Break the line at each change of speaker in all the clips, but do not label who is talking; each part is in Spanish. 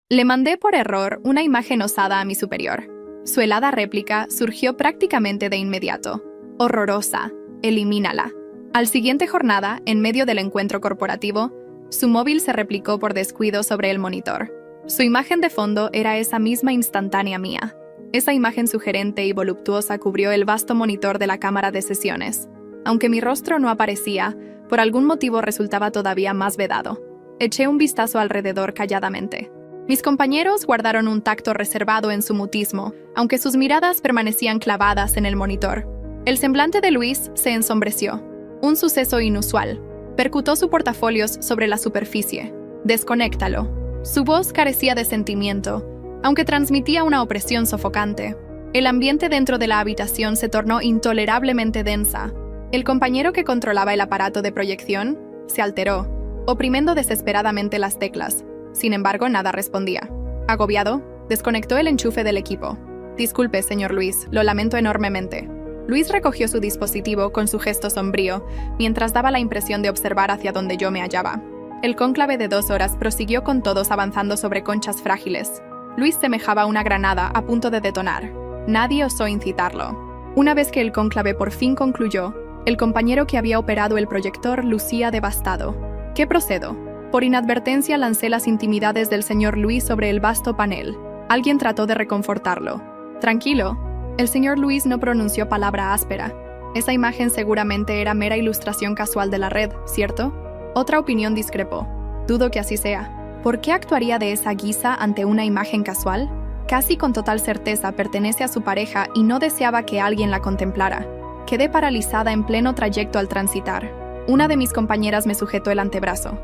Le mandé por error una imagen osada a mi superior. Su helada réplica surgió prácticamente de inmediato. Horrorosa. Elimínala. Al siguiente jornada, en medio del encuentro corporativo, su móvil se replicó por descuido sobre el monitor. Su imagen de fondo era esa misma instantánea mía. Esa imagen sugerente y voluptuosa cubrió el vasto monitor de la cámara de sesiones. Aunque mi rostro no aparecía, por algún motivo resultaba todavía más vedado. Eché un vistazo alrededor calladamente. Mis compañeros guardaron un tacto reservado en su mutismo, aunque sus miradas permanecían clavadas en el monitor. El semblante de Luis se ensombreció. Un suceso inusual. Percutó su portafolios sobre la superficie. «Desconéctalo». Su voz carecía de sentimiento, aunque transmitía una opresión sofocante. El ambiente dentro de la habitación se tornó intolerablemente densa. El compañero que controlaba el aparato de proyección se alteró, oprimiendo desesperadamente las teclas. Sin embargo, nada respondía. Agobiado, desconectó el enchufe del equipo. «Disculpe, señor Luis, lo lamento enormemente». Luis recogió su dispositivo con su gesto sombrío, mientras daba la impresión de observar hacia donde yo me hallaba. El cónclave de 2 horas prosiguió con todos avanzando sobre conchas frágiles. Luis semejaba una granada a punto de detonar. Nadie osó incitarlo. Una vez que el cónclave por fin concluyó, el compañero que había operado el proyector lucía devastado. ¿Qué procedo? Por inadvertencia lancé las intimidades del señor Luis sobre el vasto panel. Alguien trató de reconfortarlo. «Tranquilo». El señor Luis no pronunció palabra áspera. Esa imagen seguramente era mera ilustración casual de la red, ¿cierto? Otra opinión discrepó. Dudo que así sea. ¿Por qué actuaría de esa guisa ante una imagen casual? Casi con total certeza pertenece a su pareja y no deseaba que alguien la contemplara. Quedé paralizada en pleno trayecto al transitar. Una de mis compañeras me sujetó el antebrazo.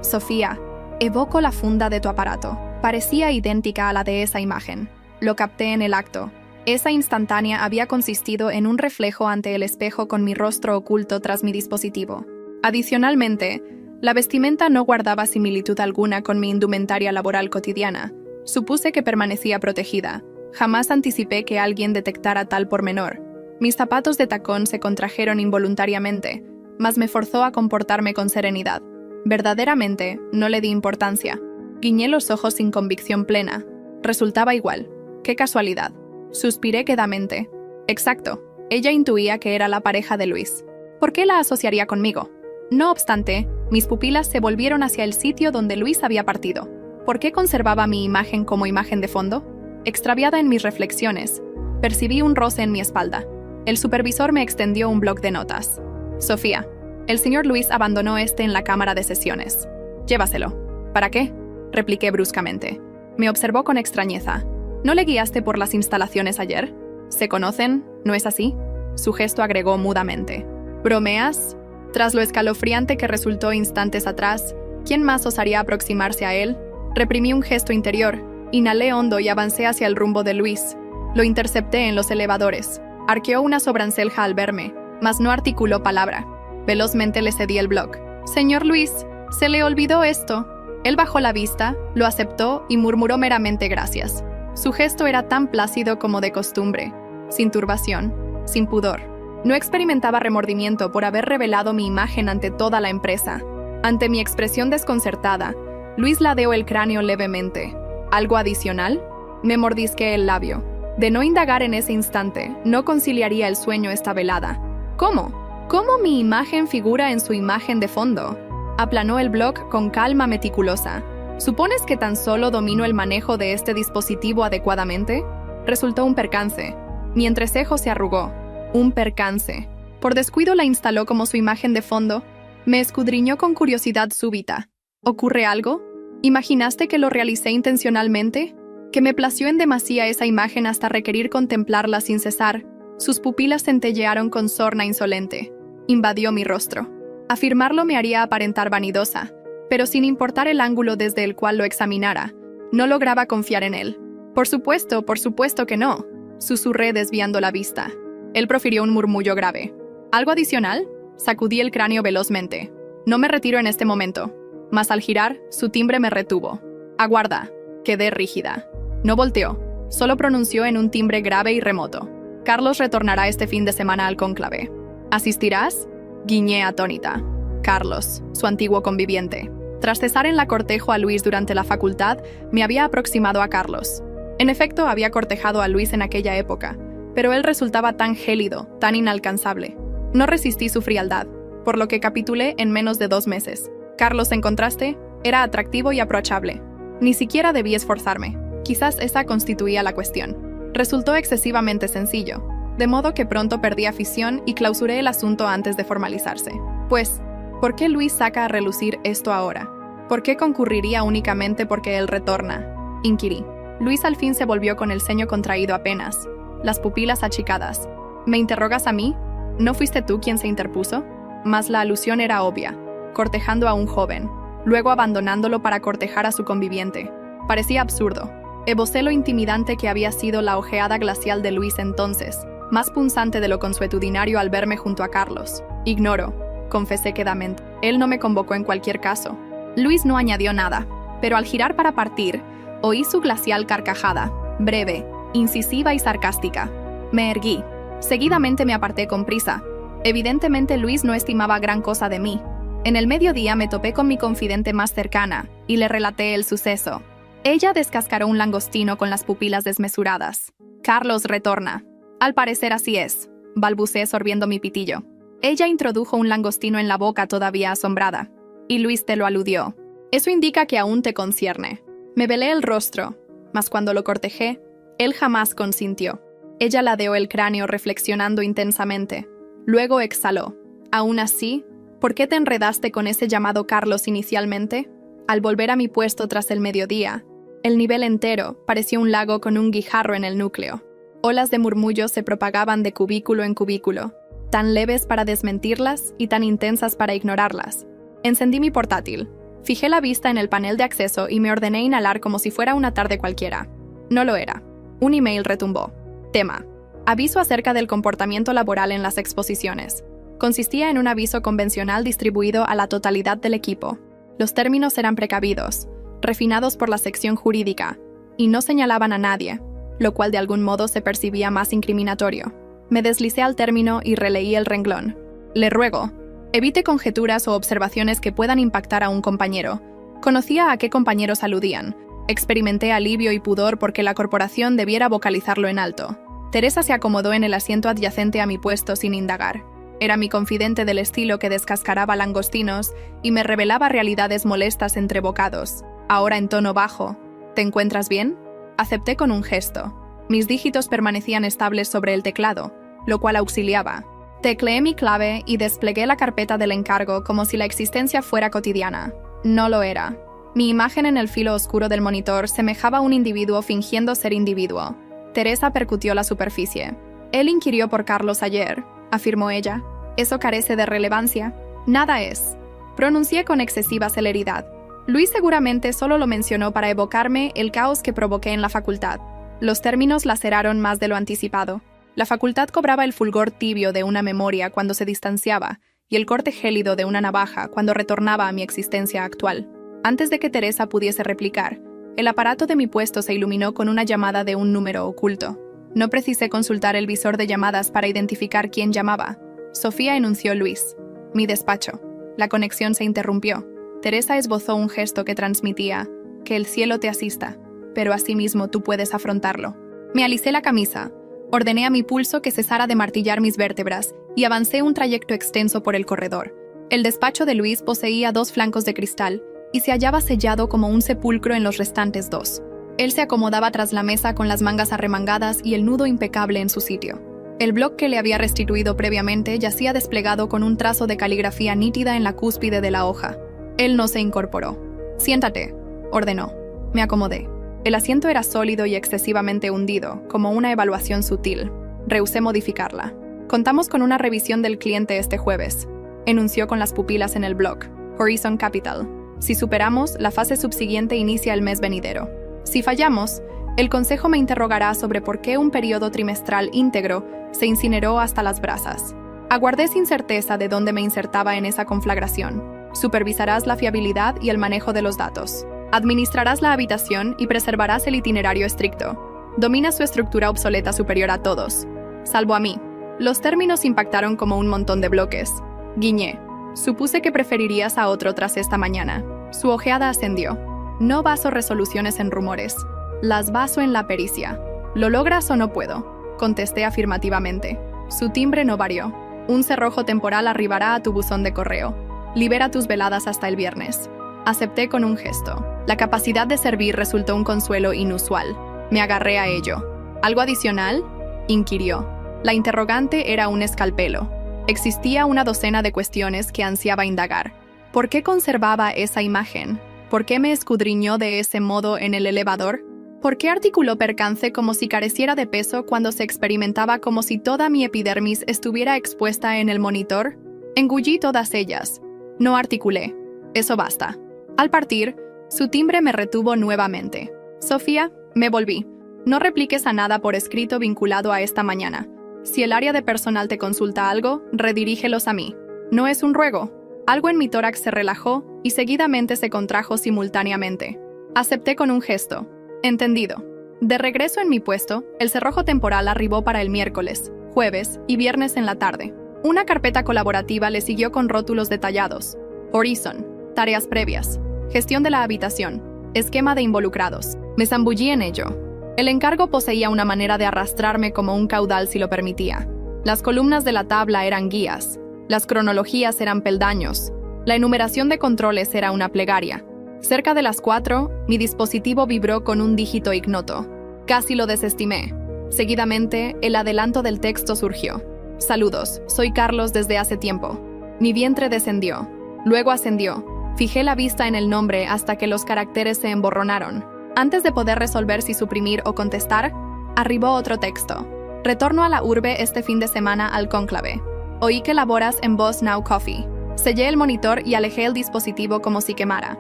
Sofía, evoco la funda de tu aparato. Parecía idéntica a la de esa imagen. Lo capté en el acto. Esa instantánea había consistido en un reflejo ante el espejo con mi rostro oculto tras mi dispositivo. Adicionalmente, la vestimenta no guardaba similitud alguna con mi indumentaria laboral cotidiana. Supuse que permanecía protegida. Jamás anticipé que alguien detectara tal pormenor. Mis zapatos de tacón se contrajeron involuntariamente, mas me forzó a comportarme con serenidad. Verdaderamente, no le di importancia. Guiñé los ojos sin convicción plena. Resultaba igual. ¡Qué casualidad! Suspiré quedamente. Exacto. Ella intuía que era la pareja de Luis. ¿Por qué la asociaría conmigo? No obstante, mis pupilas se volvieron hacia el sitio donde Luis había partido. ¿Por qué conservaba mi imagen como imagen de fondo? Extraviada en mis reflexiones, percibí un roce en mi espalda. El supervisor me extendió un bloc de notas. «Sofía, el señor Luis abandonó en la cámara de sesiones. Llévaselo». «¿Para qué?», repliqué bruscamente. Me observó con extrañeza. «¿No le guiaste por las instalaciones ayer? ¿Se conocen? ¿No es así?». Su gesto agregó mudamente. «¿Bromeas?». Tras lo escalofriante que resultó instantes atrás, ¿quién más osaría aproximarse a él? Reprimí un gesto interior, inhalé hondo y avancé hacia el rumbo de Luis. Lo intercepté en los elevadores. Arqueó una sobrancelja al verme, mas no articuló palabra. Velozmente le cedí el bloc. «Señor Luis, se le olvidó esto». Él bajó la vista, lo aceptó y murmuró meramente gracias. Su gesto era tan plácido como de costumbre, sin turbación, sin pudor. No experimentaba remordimiento por haber revelado mi imagen ante toda la empresa. Ante mi expresión desconcertada, Luis ladeó el cráneo levemente. ¿Algo adicional? Me mordisqué el labio. De no indagar en ese instante, no conciliaría el sueño esta velada. ¿Cómo? ¿Cómo mi imagen figura en su imagen de fondo? Aplanó el bloc con calma meticulosa. ¿Supones que tan solo domino el manejo de este dispositivo adecuadamente? Resultó un percance. Mi entrecejo se arrugó. Un percance. Por descuido la instaló como su imagen de fondo. Me escudriñó con curiosidad súbita. ¿Ocurre algo? ¿Imaginaste que lo realicé intencionalmente? ¿Que me plació en demasía esa imagen hasta requerir contemplarla sin cesar? Sus pupilas centellearon con sorna insolente. Invadió mi rostro. Afirmarlo me haría aparentar vanidosa, pero sin importar el ángulo desde el cual lo examinara, no lograba confiar en él. Por supuesto que no», susurré desviando la vista. Él profirió un murmullo grave. «¿Algo adicional?». Sacudí el cráneo velozmente. «No me retiro en este momento». Mas al girar, su timbre me retuvo. «Aguarda». Quedé rígida. No volteó, solo pronunció en un timbre grave y remoto. «Carlos retornará este fin de semana al cónclave. ¿Asistirás?». Guiñé atónita. Carlos, su antiguo conviviente. Tras cesar en la cortejo a Luis durante la facultad, me había aproximado a Carlos. En efecto, había cortejado a Luis en aquella época, pero él resultaba tan gélido, tan inalcanzable. No resistí su frialdad, por lo que capitulé en menos de 2 meses. Carlos, en contraste, era atractivo y approachable. Ni siquiera debí esforzarme. Quizás esa constituía la cuestión. Resultó excesivamente sencillo, de modo que pronto perdí afición y clausuré el asunto antes de formalizarse. Pues, ¿por qué Luis saca a relucir esto ahora? ¿Por qué concurriría únicamente porque él retorna? Inquirí. Luis al fin se volvió con el ceño contraído apenas, las pupilas achicadas. ¿Me interrogas a mí? ¿No fuiste tú quien se interpuso? Mas la alusión era obvia, cortejando a un joven, luego abandonándolo para cortejar a su conviviente. Parecía absurdo. Evocé lo intimidante que había sido la ojeada glacial de Luis entonces, más punzante de lo consuetudinario al verme junto a Carlos. Ignoro, confesé quedamente. Él no me convocó en cualquier caso. Luis no añadió nada, pero al girar para partir, oí su glacial carcajada, breve, incisiva y sarcástica. Me erguí. Seguidamente me aparté con prisa. Evidentemente Luis no estimaba gran cosa de mí. En el mediodía me topé con mi confidente más cercana y le relaté el suceso. Ella descascaró un langostino con las pupilas desmesuradas. Carlos retorna. Al parecer así es, balbuceé sorbiendo mi pitillo. Ella introdujo un langostino en la boca todavía asombrada. Y Luis te lo aludió. Eso indica que aún te concierne. Me velé el rostro, mas cuando lo cortejé, él jamás consintió. Ella ladeó el cráneo reflexionando intensamente. Luego exhaló. Aún así, ¿por qué te enredaste con ese llamado Carlos inicialmente? Al volver a mi puesto tras el mediodía, el nivel entero parecía un lago con un guijarro en el núcleo. Olas de murmullos se propagaban de cubículo en cubículo, tan leves para desmentirlas y tan intensas para ignorarlas. Encendí mi portátil, fijé la vista en el panel de acceso y me ordené inhalar como si fuera una tarde cualquiera. No lo era. Un email retumbó. Tema: aviso acerca del comportamiento laboral en las exposiciones. Consistía en un aviso convencional distribuido a la totalidad del equipo. Los términos eran precavidos, refinados por la sección jurídica, y no señalaban a nadie, lo cual de algún modo se percibía más incriminatorio. Me deslicé al término y releí el renglón. Le ruego, evite conjeturas o observaciones que puedan impactar a un compañero. Conocía a qué compañeros aludían. Experimenté alivio y pudor porque la corporación debiera vocalizarlo en alto. Teresa se acomodó en el asiento adyacente a mi puesto sin indagar. Era mi confidente del estilo que descascaraba langostinos y me revelaba realidades molestas entre bocados. Ahora en tono bajo. ¿Te encuentras bien? Acepté con un gesto. Mis dígitos permanecían estables sobre el teclado, lo cual auxiliaba. Tecleé mi clave y desplegué la carpeta del encargo como si la existencia fuera cotidiana. No lo era. Mi imagen en el filo oscuro del monitor semejaba a un individuo fingiendo ser individuo. Teresa percutió la superficie. Él inquirió por Carlos ayer, afirmó ella. Eso carece de relevancia. Nada es. Pronuncié con excesiva celeridad. Luis seguramente solo lo mencionó para evocarme el caos que provoqué en la facultad. Los términos laceraron más de lo anticipado. La facultad cobraba el fulgor tibio de una memoria cuando se distanciaba y el corte gélido de una navaja cuando retornaba a mi existencia actual. Antes de que Teresa pudiese replicar, el aparato de mi puesto se iluminó con una llamada de un número oculto. No precisé consultar el visor de llamadas para identificar quién llamaba. Sofía, enunció Luis. Mi despacho. La conexión se interrumpió. Teresa esbozó un gesto que transmitía: que el cielo te asista, pero asimismo tú puedes afrontarlo. Me alisé la camisa, ordené a mi pulso que cesara de martillar mis vértebras y avancé un trayecto extenso por el corredor. El despacho de Luis poseía 2 flancos de cristal y se hallaba sellado como un sepulcro en los restantes 2. Él se acomodaba tras la mesa con las mangas arremangadas y el nudo impecable en su sitio. El bloc que le había restituido previamente yacía desplegado con un trazo de caligrafía nítida en la cúspide de la hoja. Él no se incorporó. «Siéntate», ordenó. Me acomodé. El asiento era sólido y excesivamente hundido, como una evaluación sutil. Rehusé modificarla. «Contamos con una revisión del cliente este jueves», enunció con las pupilas en el bloc. «Horizon Capital. Si superamos, la fase subsiguiente inicia el mes venidero. Si fallamos, el consejo me interrogará sobre por qué un periodo trimestral íntegro se incineró hasta las brasas. Aguardé sin certeza de dónde me insertaba en esa conflagración. Supervisarás la fiabilidad y el manejo de los datos. Administrarás la habitación y preservarás el itinerario estricto. Dominas su estructura obsoleta superior a todos, salvo a mí. Los términos impactaron como un montón de bloques. Guiñé. Supuse que preferirías a otro tras esta mañana. Su ojeada ascendió. No baso resoluciones en rumores. Las baso en la pericia. ¿Lo logras o no puedo? Contesté afirmativamente. Su timbre no varió. Un cerrojo temporal arribará a tu buzón de correo. Libera tus veladas hasta el viernes. Acepté con un gesto. La capacidad de servir resultó un consuelo inusual. Me agarré a ello. ¿Algo adicional?, inquirió. La interrogante era un escalpelo. Existía una docena de cuestiones que ansiaba indagar. ¿Por qué conservaba esa imagen? ¿Por qué me escudriñó de ese modo en el elevador? ¿Por qué articuló percance como si careciera de peso cuando se experimentaba como si toda mi epidermis estuviera expuesta en el monitor? Engullí todas ellas. No articulé. Eso basta. Al partir, su timbre me retuvo nuevamente. Sofía, me volví. No repliques a nada por escrito vinculado a esta mañana. Si el área de personal te consulta algo, redirígelos a mí. No es un ruego. Algo en mi tórax se relajó y seguidamente se contrajo simultáneamente. Acepté con un gesto. Entendido. De regreso en mi puesto, el cerrojo temporal arribó para el miércoles, jueves y viernes en la tarde. Una carpeta colaborativa le siguió con rótulos detallados. Horizon. Tareas previas. Gestión de la habitación. Esquema de involucrados. Me zambullí en ello. El encargo poseía una manera de arrastrarme como un caudal si lo permitía. Las columnas de la tabla eran guías. Las cronologías eran peldaños. La enumeración de controles era una plegaria. Cerca de las 4, mi dispositivo vibró con un dígito ignoto. Casi lo desestimé. Seguidamente, el adelanto del texto surgió. Saludos, soy Carlos desde hace tiempo. Mi vientre descendió. Luego ascendió. Fijé la vista en el nombre hasta que los caracteres se emborronaron. Antes de poder resolver si suprimir o contestar, arribó otro texto. Retorno a la urbe este fin de semana al cónclave. Oí que laboras en Boss Now Coffee. Sellé el monitor y alejé el dispositivo como si quemara.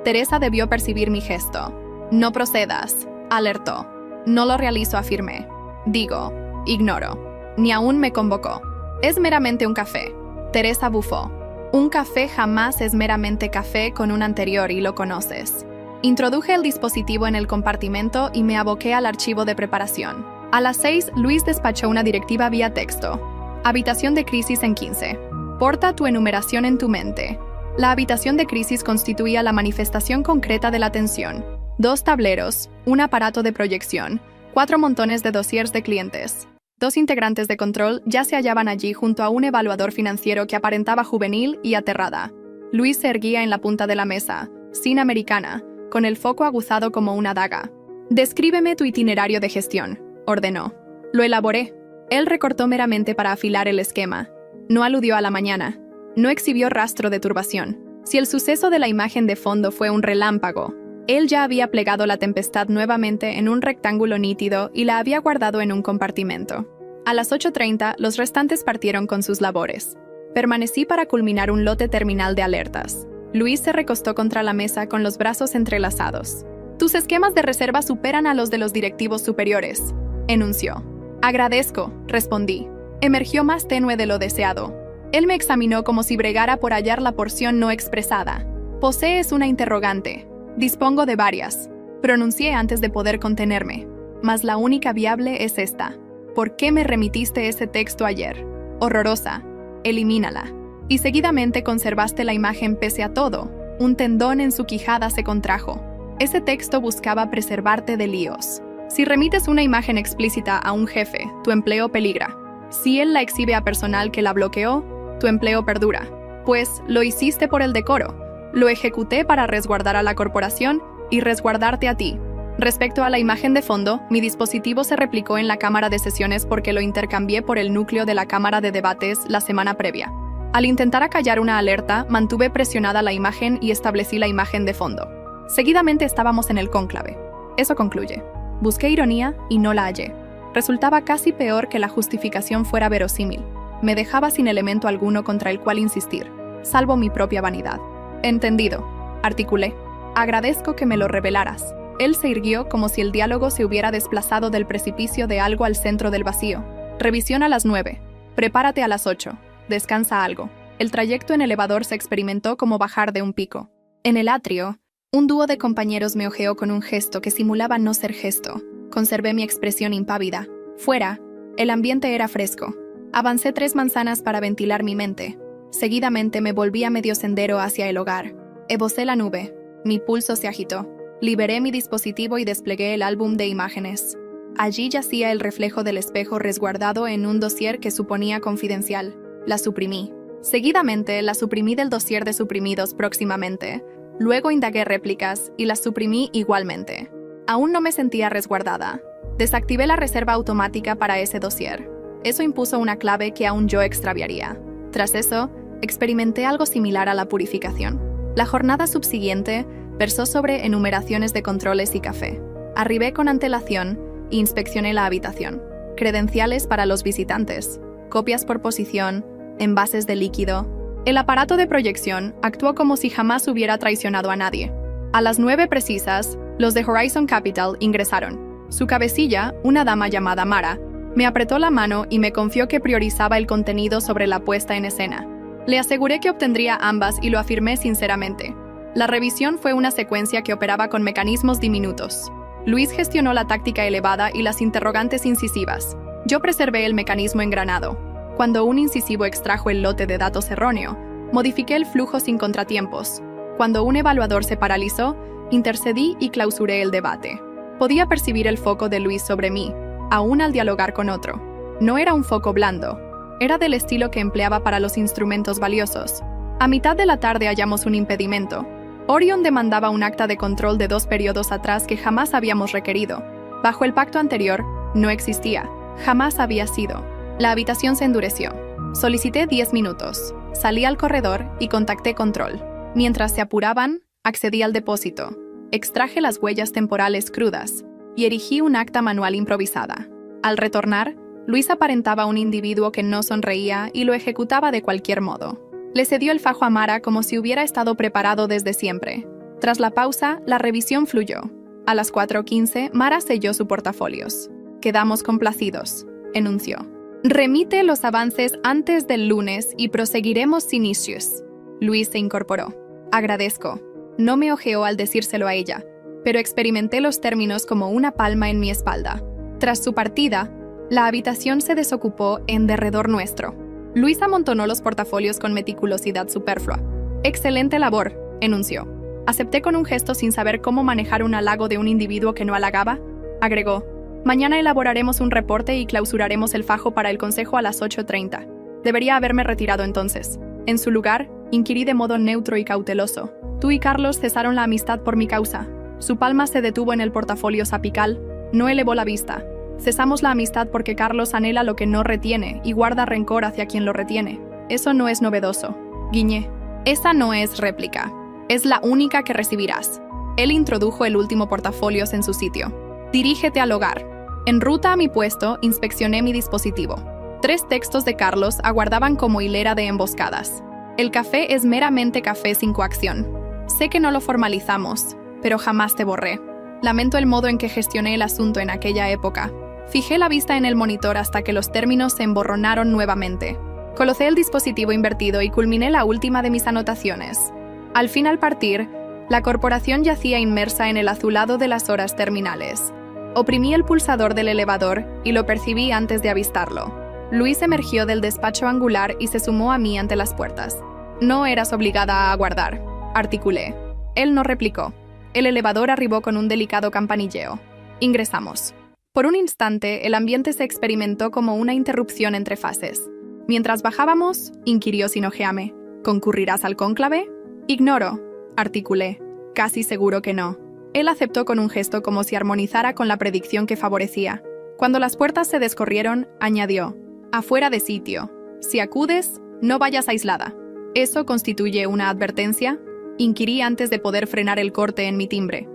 Teresa debió percibir mi gesto. No procedas, alertó. No lo realizo, afirmé. Digo, ignoro. Ni aún me convocó. Es meramente un café. Teresa bufó. Un café jamás es meramente café con un anterior y lo conoces. Introduje el dispositivo en el compartimento y me aboqué al archivo de preparación. A las 6, Luis despachó una directiva vía texto. Habitación de crisis en 15. Porta tu enumeración en tu mente. La habitación de crisis constituía la manifestación concreta de la tensión. 2 tableros, un aparato de proyección, 4 montones de dossiers de clientes. 2 integrantes de control ya se hallaban allí junto a un evaluador financiero que aparentaba juvenil y aterrada. Luis se erguía en la punta de la mesa, sin americana, con el foco aguzado como una daga. «Descríbeme tu itinerario de gestión», ordenó. Lo elaboré. Él recortó meramente para afilar el esquema. No aludió a la mañana. No exhibió rastro de turbación. Si el suceso de la imagen de fondo fue un relámpago, él ya había plegado la tempestad nuevamente en un rectángulo nítido y la había guardado en un compartimento. A las 8:30, los restantes partieron con sus labores. Permanecí para culminar un lote terminal de alertas. Luis se recostó contra la mesa con los brazos entrelazados. «Tus esquemas de reserva superan a los de los directivos superiores», enunció. «Agradezco», respondí. Emergió más tenue de lo deseado. Él me examinó como si bregara por hallar la porción no expresada. «Posees una interrogante». «Dispongo de varias», pronuncié antes de poder contenerme. «Mas la única viable es esta. ¿Por qué me remitiste ese texto ayer? Horrorosa. Elimínala». Y seguidamente conservaste la imagen pese a todo. Un tendón en su quijada se contrajo. Ese texto buscaba preservarte de líos. Si remites una imagen explícita a un jefe, tu empleo peligra. Si él la exhibe a personal que la bloqueó, tu empleo perdura. Pues lo hiciste por el decoro. Lo ejecuté para resguardar a la corporación y resguardarte a ti. Respecto a la imagen de fondo, mi dispositivo se replicó en la cámara de sesiones porque lo intercambié por el núcleo de la cámara de debates la semana previa. Al intentar acallar una alerta, mantuve presionada la imagen y establecí la imagen de fondo. Seguidamente estábamos en el cónclave. Eso concluye. Busqué ironía y no la hallé. Resultaba casi peor que la justificación fuera verosímil. Me dejaba sin elemento alguno contra el cual insistir, salvo mi propia vanidad. «Entendido», articulé. «Agradezco que me lo revelaras». Él se irguió como si el diálogo se hubiera desplazado del precipicio de algo al centro del vacío. «Revisión a las 9. Prepárate a las 8. Descansa algo». El trayecto en elevador se experimentó como bajar de un pico. En el atrio, un dúo de compañeros me ojeó con un gesto que simulaba no ser gesto. Conservé mi expresión impávida. Fuera, el ambiente era fresco. Avancé 3 manzanas para ventilar mi mente. Seguidamente me volví a medio sendero hacia el hogar. Esbocé la nube. Mi pulso se agitó. Liberé mi dispositivo y desplegué el álbum de imágenes. Allí yacía el reflejo del espejo resguardado en un dossier que suponía confidencial. La suprimí. Seguidamente, la suprimí del dossier de suprimidos próximamente. Luego indagué réplicas y las suprimí igualmente. Aún no me sentía resguardada. Desactivé la reserva automática para ese dossier. Eso impuso una clave que aún yo extraviaría. Tras eso, experimenté algo similar a la purificación. La jornada subsiguiente versó sobre enumeraciones de controles y café. Arribé con antelación e inspeccioné la habitación. Credenciales para los visitantes, copias por posición, envases de líquido. El aparato de proyección actuó como si jamás hubiera traicionado a nadie. A las 9 precisas, los de Horizon Capital ingresaron. Su cabecilla, una dama llamada Mara, me apretó la mano y me confió que priorizaba el contenido sobre la puesta en escena. Le aseguré que obtendría ambas y lo afirmé sinceramente. La revisión fue una secuencia que operaba con mecanismos diminutos. Luis gestionó la táctica elevada y las interrogantes incisivas. Yo preservé el mecanismo engranado. Cuando un incisivo extrajo el lote de datos erróneo, modifiqué el flujo sin contratiempos. Cuando un evaluador se paralizó, intercedí y clausuré el debate. Podía percibir el foco de Luis sobre mí, aún al dialogar con otro. No era un foco blando. Era del estilo que empleaba para los instrumentos valiosos. A mitad de la tarde hallamos un impedimento. Orion demandaba un acta de control de 2 periodos atrás que jamás habíamos requerido. Bajo el pacto anterior, no existía. Jamás había sido. La habitación se endureció. Solicité 10 minutos. Salí al corredor y contacté control. Mientras se apuraban, accedí al depósito. Extraje las huellas temporales crudas y erigí un acta manual improvisada. Al retornar, Luis aparentaba un individuo que no sonreía y lo ejecutaba de cualquier modo. Le cedió el fajo a Mara como si hubiera estado preparado desde siempre. Tras la pausa, la revisión fluyó. A las 4:15, Mara selló su portafolios. Quedamos complacidos, enunció. Remite los avances antes del lunes y proseguiremos sin issues. Luis se incorporó. Agradezco. No me ojeó al decírselo a ella, pero experimenté los términos como una palma en mi espalda. Tras su partida, la habitación se desocupó en derredor nuestro. Luis amontonó los portafolios con meticulosidad superflua. Excelente labor, enunció. Acepté con un gesto sin saber cómo manejar un halago de un individuo que no halagaba. Agregó, mañana elaboraremos un reporte y clausuraremos el fajo para el consejo a las 8:30. Debería haberme retirado entonces. En su lugar, inquirí de modo neutro y cauteloso. Tú y Carlos cesaron la amistad por mi causa. Su palma se detuvo en el portafolio sapical. No elevó la vista. Cesamos la amistad porque Carlos anhela lo que no retiene y guarda rencor hacia quien lo retiene. Eso no es novedoso. Guiñé. Esa no es réplica. Es la única que recibirás. Él introdujo el último portafolios en su sitio. Dirígete al hogar. En ruta a mi puesto, inspeccioné mi dispositivo. 3 textos de Carlos aguardaban como hilera de emboscadas. El café es meramente café sin coacción. Sé que no lo formalizamos, pero jamás te borré. Lamento el modo en que gestioné el asunto en aquella época. Fijé la vista en el monitor hasta que los términos se emborronaron nuevamente. Colocé el dispositivo invertido y culminé la última de mis anotaciones. Al fin, al partir, la corporación yacía inmersa en el azulado de las horas terminales. Oprimí el pulsador del elevador y lo percibí antes de avistarlo. Luis emergió del despacho angular y se sumó a mí ante las puertas. No eras obligada a aguardar, articulé. Él no replicó. El elevador arribó con un delicado campanilleo. Ingresamos. Por un instante, el ambiente se experimentó como una interrupción entre fases. Mientras bajábamos, inquirió sin ojearme. ¿Concurrirás al cónclave? Ignoro, articulé. Casi seguro que no. Él aceptó con un gesto como si armonizara con la predicción que favorecía. Cuando las puertas se descorrieron, añadió. Afuera de sitio. Si acudes, no vayas aislada. ¿Eso constituye una advertencia? Inquirí antes de poder frenar el corte en mi timbre.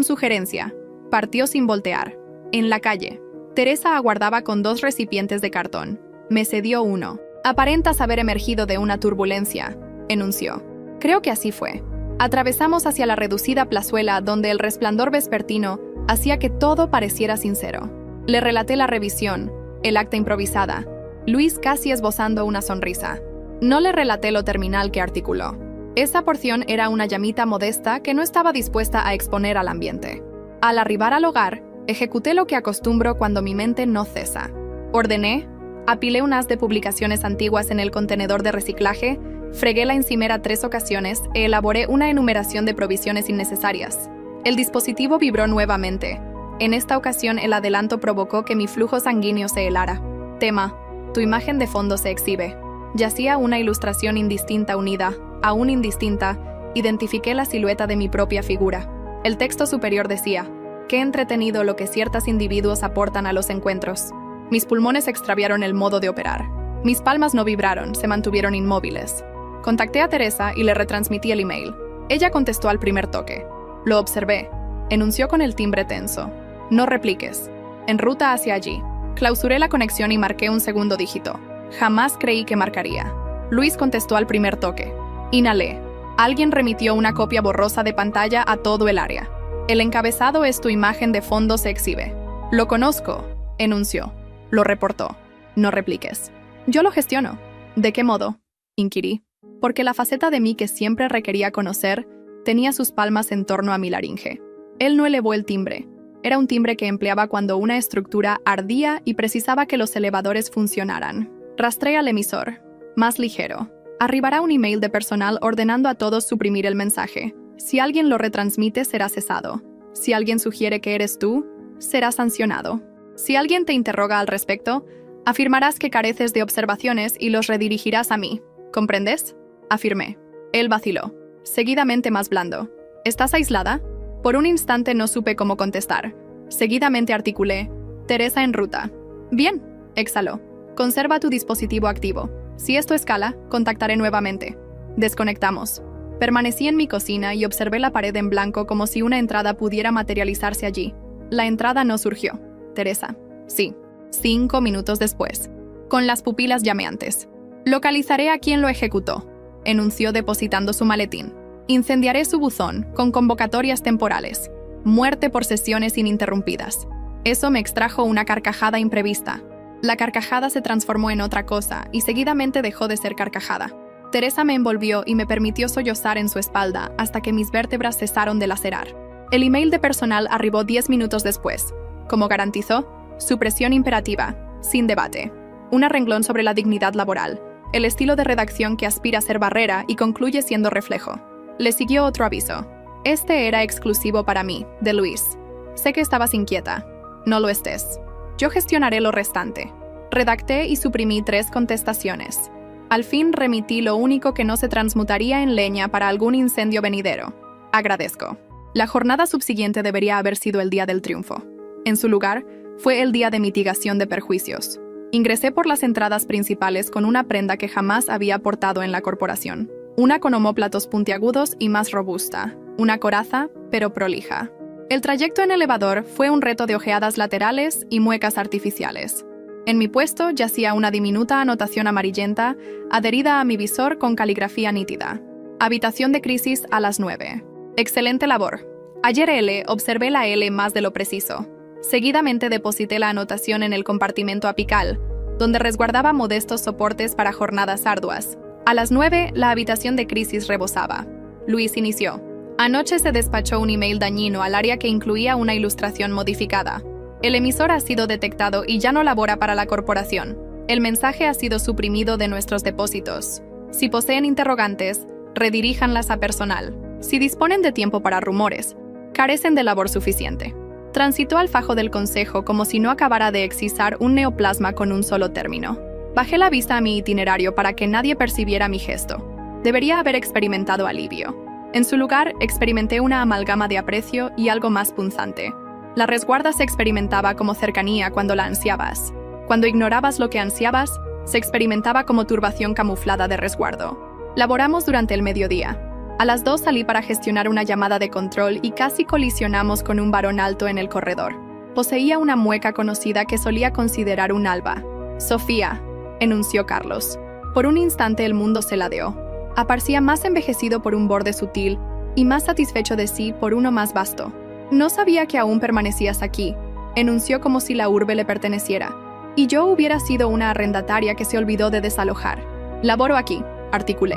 Sugerencia. Partió sin voltear. En la calle. Teresa aguardaba con 2 recipientes de cartón. Me cedió uno. Aparentas haber emergido de una turbulencia, enunció. Creo que así fue. Atravesamos hacia la reducida plazuela donde el resplandor vespertino hacía que todo pareciera sincero. Le relaté la revisión, el acta improvisada. Luis casi esbozando una sonrisa. No le relaté lo terminal que articuló. Esa porción era una llamita modesta que no estaba dispuesta a exponer al ambiente. Al arribar al hogar, ejecuté lo que acostumbro cuando mi mente no cesa. Ordené, apilé un haz de publicaciones antiguas en el contenedor de reciclaje Fregué la encimera 3 ocasiones e elaboré una enumeración de provisiones innecesarias. El dispositivo vibró nuevamente. En esta ocasión el adelanto provocó que mi flujo sanguíneo se helara. Tema: tu imagen de fondo se exhibe. Yacía una ilustración indistinta unida, aún indistinta, identifiqué la silueta de mi propia figura. El texto superior decía: qué entretenido lo que ciertos individuos aportan a los encuentros. Mis pulmones extraviaron el modo de operar. Mis palmas no vibraron, se mantuvieron inmóviles. Contacté a Teresa y le retransmití el email. Ella contestó al primer toque. Lo observé. Enunció con el timbre tenso: no repliques. En ruta hacia allí. Clausuré la conexión y marqué un segundo dígito. Jamás creí que marcaría. Luis contestó al primer toque. Inhalé. Alguien remitió una copia borrosa de pantalla a todo el área. El encabezado es: tu imagen de fondo se exhibe. Lo conozco, enunció. Lo reportó. No repliques. Yo lo gestiono. ¿De qué modo?, inquirí. Porque la faceta de mí que siempre requería conocer tenía sus palmas en torno a mi laringe. Él no elevó el timbre. Era un timbre que empleaba cuando una estructura ardía y precisaba que los elevadores funcionaran. Rastré al emisor. Más ligero. Arribará un email de personal ordenando a todos suprimir el mensaje. Si alguien lo retransmite, será cesado. Si alguien sugiere que eres tú, será sancionado. Si alguien te interroga al respecto, afirmarás que careces de observaciones y los redirigirás a mí. ¿Comprendes?, afirmé. Él vaciló. Seguidamente más blando. ¿Estás aislada? Por un instante no supe cómo contestar. Seguidamente articulé: Teresa en ruta. Bien, exhaló. Conserva tu dispositivo activo. Si esto escala, contactaré nuevamente. Desconectamos. Permanecí en mi cocina y observé la pared en blanco como si una entrada pudiera materializarse allí. La entrada no surgió. Teresa. Sí. 5 minutos después. Con las pupilas llameantes. Localizaré a quien lo ejecutó, enunció depositando su maletín. Incendiaré su buzón con convocatorias temporales. Muerte por sesiones ininterrumpidas. Eso me extrajo una carcajada imprevista. La carcajada se transformó en otra cosa y seguidamente dejó de ser carcajada. Teresa me envolvió y me permitió sollozar en su espalda hasta que mis vértebras cesaron de lacerar. El email de personal arribó 10 minutos después. Como garantizó, supresión imperativa, sin debate. Un renglón sobre la dignidad laboral, el estilo de redacción que aspira a ser barrera y concluye siendo reflejo. Le siguió otro aviso. Este era exclusivo para mí, de Luis. Sé que estabas inquieta. No lo estés. Yo gestionaré lo restante. Redacté y suprimí 3 contestaciones. Al fin remití lo único que no se transmutaría en leña para algún incendio venidero. Agradezco. La jornada subsiguiente debería haber sido el día del triunfo. En su lugar, fue el día de mitigación de perjuicios. Ingresé por las entradas principales con una prenda que jamás había portado en la corporación. Una con omóplatos puntiagudos y más robusta. Una coraza, pero prolija. El trayecto en elevador fue un reto de ojeadas laterales y muecas artificiales. En mi puesto yacía una diminuta anotación amarillenta adherida a mi visor con caligrafía nítida. Habitación de crisis a las 9. Excelente labor. Ayer L observé la L más de lo preciso. Seguidamente deposité la anotación en el compartimento apical, donde resguardaba modestos soportes para jornadas arduas. A las 9, la habitación de crisis rebosaba. Luis inició. Anoche se despachó un email dañino al área que incluía una ilustración modificada. El emisor ha sido detectado y ya no labora para la corporación. El mensaje ha sido suprimido de nuestros depósitos. Si poseen interrogantes, rediríjanlas a personal. Si disponen de tiempo para rumores, carecen de labor suficiente. Transitó al fajo del consejo como si no acabara de excisar un neoplasma con un solo término. Bajé la vista a mi itinerario para que nadie percibiera mi gesto. Debería haber experimentado alivio. En su lugar, experimenté una amalgama de aprecio y algo más punzante. La resguarda se experimentaba como cercanía cuando la ansiabas. Cuando ignorabas lo que ansiabas, se experimentaba como turbación camuflada de resguardo. Laboramos durante el mediodía. A las 2 salí para gestionar una llamada de control y casi colisionamos con un varón alto en el corredor. Poseía una mueca conocida que solía considerar un alba. Sofía, enunció Carlos. Por un instante el mundo se ladeó. Aparecía más envejecido por un borde sutil y más satisfecho de sí por uno más vasto. No sabía que aún permanecías aquí, enunció como si la urbe le perteneciera, y yo hubiera sido una arrendataria que se olvidó de desalojar. Laboro aquí, articulé.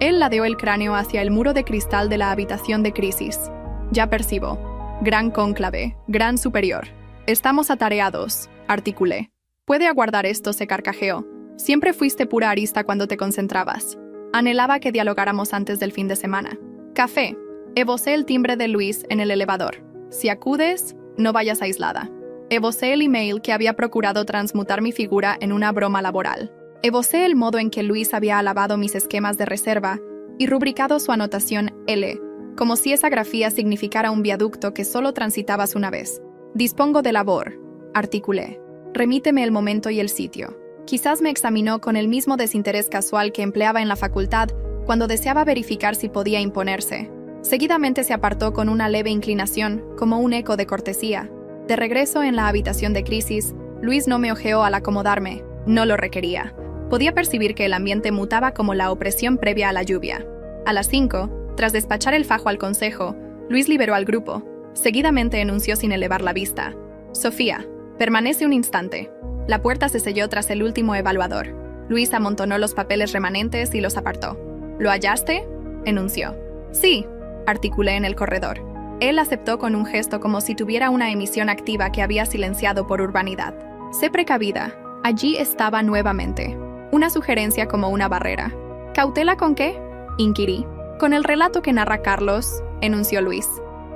Él ladeó el cráneo hacia el muro de cristal de la habitación de crisis. Ya percibo. Gran cónclave, gran superior. Estamos atareados, articulé. Puede aguardar esto, se carcajeó. Siempre fuiste pura arista cuando te concentrabas. Anhelaba que dialogáramos antes del fin de semana. Café. Evocé el timbre de Luis en el elevador. Si acudes, no vayas aislada. Evocé el email que había procurado transmutar mi figura en una broma laboral. Evocé el modo en que Luis había alabado mis esquemas de reserva y rubricado su anotación L, como si esa grafía significara un viaducto que solo transitabas una vez. Dispongo de labor, articulé. Remíteme el momento y el sitio. Quizás me examinó con el mismo desinterés casual que empleaba en la facultad cuando deseaba verificar si podía imponerse. Seguidamente se apartó con una leve inclinación, como un eco de cortesía. De regreso en la habitación de crisis, Luis no me ojeó al acomodarme. No lo requería. Podía percibir que el ambiente mutaba como la opresión previa a la lluvia. A las 5, tras despachar el fajo al consejo, Luis liberó al grupo. Seguidamente enunció sin elevar la vista. Sofía, permanece un instante. La puerta se selló tras el último evaluador. Luis amontonó los papeles remanentes y los apartó. ¿Lo hallaste?, enunció. Sí, articulé en el corredor. Él aceptó con un gesto como si tuviera una emisión activa que había silenciado por urbanidad. Sé precavida. Allí estaba nuevamente. Una sugerencia como una barrera. ¿Cautela con qué?, inquirí. Con el relato que narra Carlos, enunció Luis.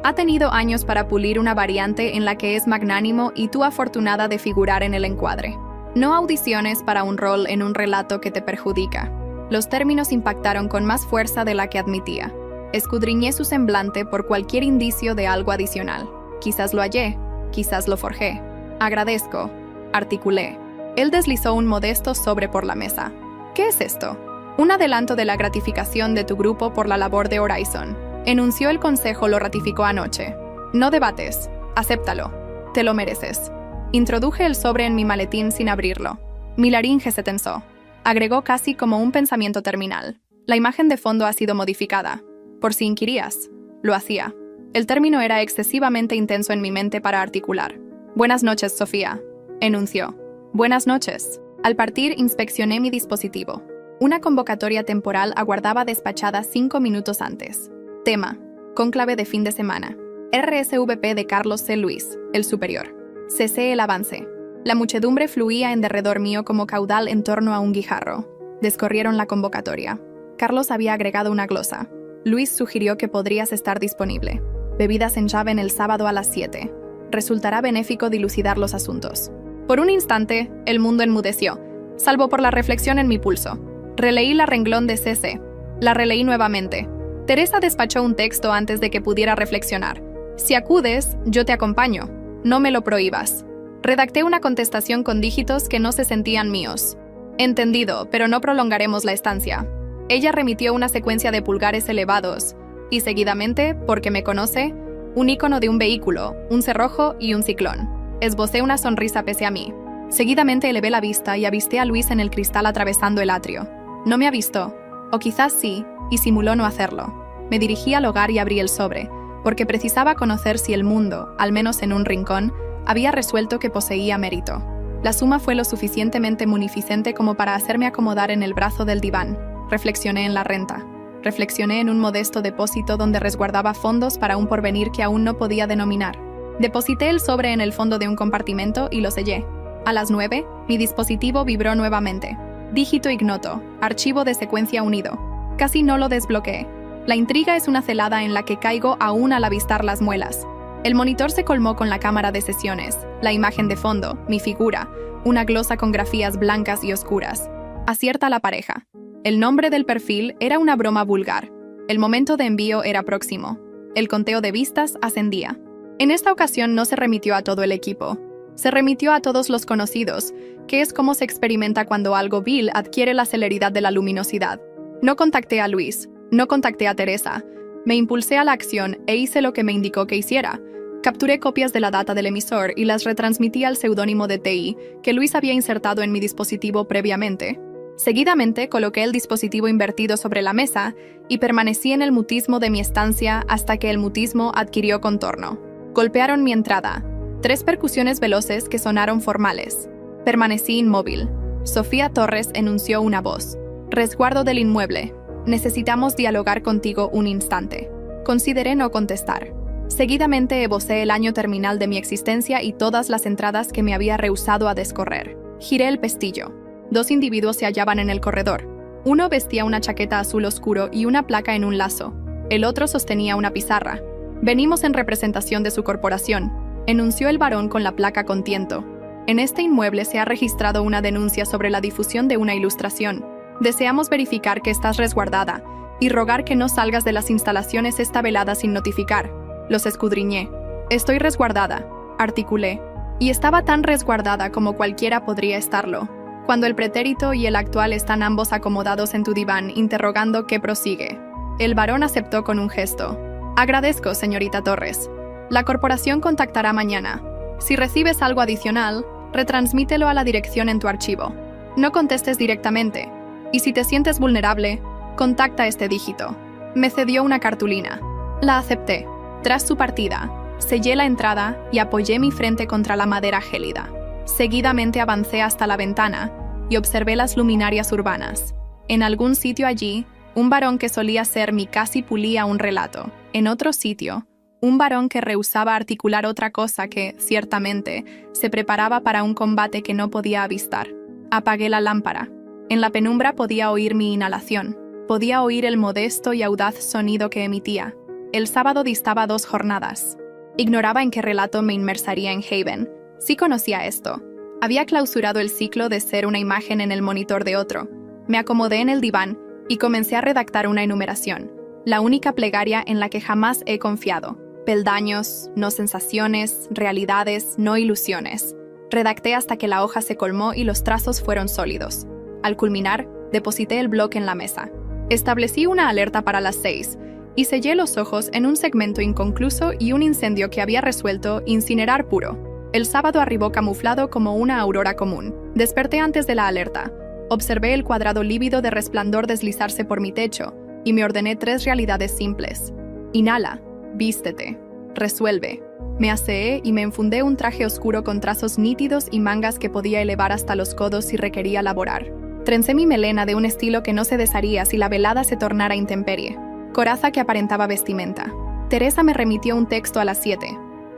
Ha tenido años para pulir una variante en la que es magnánimo y tú afortunada de figurar en el encuadre. No audiciones para un rol en un relato que te perjudica. Los términos impactaron con más fuerza de la que admitía. Escudriñé su semblante por cualquier indicio de algo adicional. Quizás lo hallé, quizás lo forjé. Agradezco, articulé. Él deslizó un modesto sobre por la mesa. ¿Qué es esto? Un adelanto de la gratificación de tu grupo por la labor de Horizon. Enunció el consejo, lo ratificó anoche. No debates, acéptalo. Te lo mereces. Introduje el sobre en mi maletín sin abrirlo. Mi laringe se tensó. Agregó casi como un pensamiento terminal. La imagen de fondo ha sido modificada. Por si inquirías. Lo hacía. El término era excesivamente intenso en mi mente para articular. Buenas noches, Sofía, enunció. Buenas noches. Al partir, inspeccioné mi dispositivo. Una convocatoria temporal aguardaba despachada 5 minutos antes. Tema: cónclave de fin de semana. RSVP de Carlos C. Luis, el superior. Cesé el avance. La muchedumbre fluía en derredor mío como caudal en torno a un guijarro. Descorrieron la convocatoria. Carlos había agregado una glosa. Luis sugirió que podrías estar disponible. Bebidas en Javen el sábado a las 7. Resultará benéfico dilucidar los asuntos. Por un instante, el mundo enmudeció, salvo por la reflexión en mi pulso. Releí la renglón de CC. La releí nuevamente. Teresa despachó un texto antes de que pudiera reflexionar. Si acudes, yo te acompaño. No me lo prohíbas. Redacté una contestación con dígitos que no se sentían míos. Entendido, pero no prolongaremos la estancia. Ella remitió una secuencia de pulgares elevados, y seguidamente, porque me conoce, un icono de un vehículo, un cerrojo y un ciclón. Esbocé una sonrisa pese a mí. Seguidamente elevé la vista y avisté a Luis en el cristal atravesando el atrio. No me avistó, o quizás sí, y simuló no hacerlo. Me dirigí al hogar y abrí el sobre, porque precisaba conocer si el mundo, al menos en un rincón, había resuelto que poseía mérito. La suma fue lo suficientemente munificente como para hacerme acomodar en el brazo del diván. Reflexioné en la renta. Reflexioné en un modesto depósito donde resguardaba fondos para un porvenir que aún no podía denominar. Deposité el sobre en el fondo de un compartimento y lo sellé. A las 9, mi dispositivo vibró nuevamente. Dígito ignoto, archivo de secuencia unido. Casi no lo desbloqueé. La intriga es una celada en la que caigo aún al avistar las muelas. El monitor se colmó con la cámara de sesiones, la imagen de fondo, mi figura, una glosa con grafías blancas y oscuras. Acierta la pareja. El nombre del perfil era una broma vulgar. El momento de envío era próximo. El conteo de vistas ascendía. En esta ocasión no se remitió a todo el equipo. Se remitió a todos los conocidos, que es como se experimenta cuando algo vil adquiere la celeridad de la luminosidad. No contacté a Luis, no contacté a Teresa. Me impulsé a la acción e hice lo que me indicó que hiciera. Capturé copias de la data del emisor y las retransmití al seudónimo de TI que Luis había insertado en mi dispositivo previamente. Seguidamente coloqué el dispositivo invertido sobre la mesa y permanecí en el mutismo de mi estancia hasta que el mutismo adquirió contorno. Golpearon mi entrada. 3 percusiones veloces que sonaron formales. Permanecí inmóvil. Sofía Torres enunció una voz. Resguardo del inmueble. Necesitamos dialogar contigo un instante. Consideré no contestar. Seguidamente evocé el año terminal de mi existencia y todas las entradas que me había rehusado a descorrer. Giré el pestillo. 2 individuos se hallaban en el corredor. Uno vestía una chaqueta azul oscuro y una placa en un lazo. El otro sostenía una pizarra. «Venimos en representación de su corporación», enunció el varón con la placa con tiento. «En este inmueble se ha registrado una denuncia sobre la difusión de una ilustración. Deseamos verificar que estás resguardada y rogar que no salgas de las instalaciones esta velada sin notificar». Los escudriñé. «Estoy resguardada», articulé. Y estaba tan resguardada como cualquiera podría estarlo. Cuando el pretérito y el actual están ambos acomodados en tu diván, interrogando qué prosigue. El varón aceptó con un gesto. «Agradezco, señorita Torres. La corporación contactará mañana. Si recibes algo adicional, retransmítelo a la dirección en tu archivo. No contestes directamente. Y si te sientes vulnerable, contacta este dígito». Me cedió una cartulina. La acepté. Tras su partida, sellé la entrada y apoyé mi frente contra la madera gélida. Seguidamente avancé hasta la ventana y observé las luminarias urbanas. En algún sitio allí, un varón que solía ser mi casi pulía un relato. En otro sitio, un varón que rehusaba articular otra cosa que, ciertamente, se preparaba para un combate que no podía avistar. Apagué la lámpara. En la penumbra podía oír mi inhalación. Podía oír el modesto y audaz sonido que emitía. El sábado distaba 2 jornadas. Ignoraba en qué relato me inmersaría en Haven. Sí conocía esto. Había clausurado el ciclo de ser una imagen en el monitor de otro. Me acomodé en el diván y comencé a redactar una enumeración. La única plegaria en la que jamás he confiado. Peldaños, no sensaciones, realidades, no ilusiones. Redacté hasta que la hoja se colmó y los trazos fueron sólidos. Al culminar, deposité el bloque en la mesa. Establecí una alerta para las 6 y sellé los ojos en un segmento inconcluso y un incendio que había resuelto incinerar puro. El sábado arribó camuflado como una aurora común. Desperté antes de la alerta. Observé el cuadrado lívido de resplandor deslizarse por mi techo y me ordené 3 realidades simples. Inhala, vístete, resuelve. Me aseé y me enfundé un traje oscuro con trazos nítidos y mangas que podía elevar hasta los codos si requería laborar. Trencé mi melena de un estilo que no se desharía si la velada se tornara intemperie. Coraza que aparentaba vestimenta. Teresa me remitió un texto a las 7.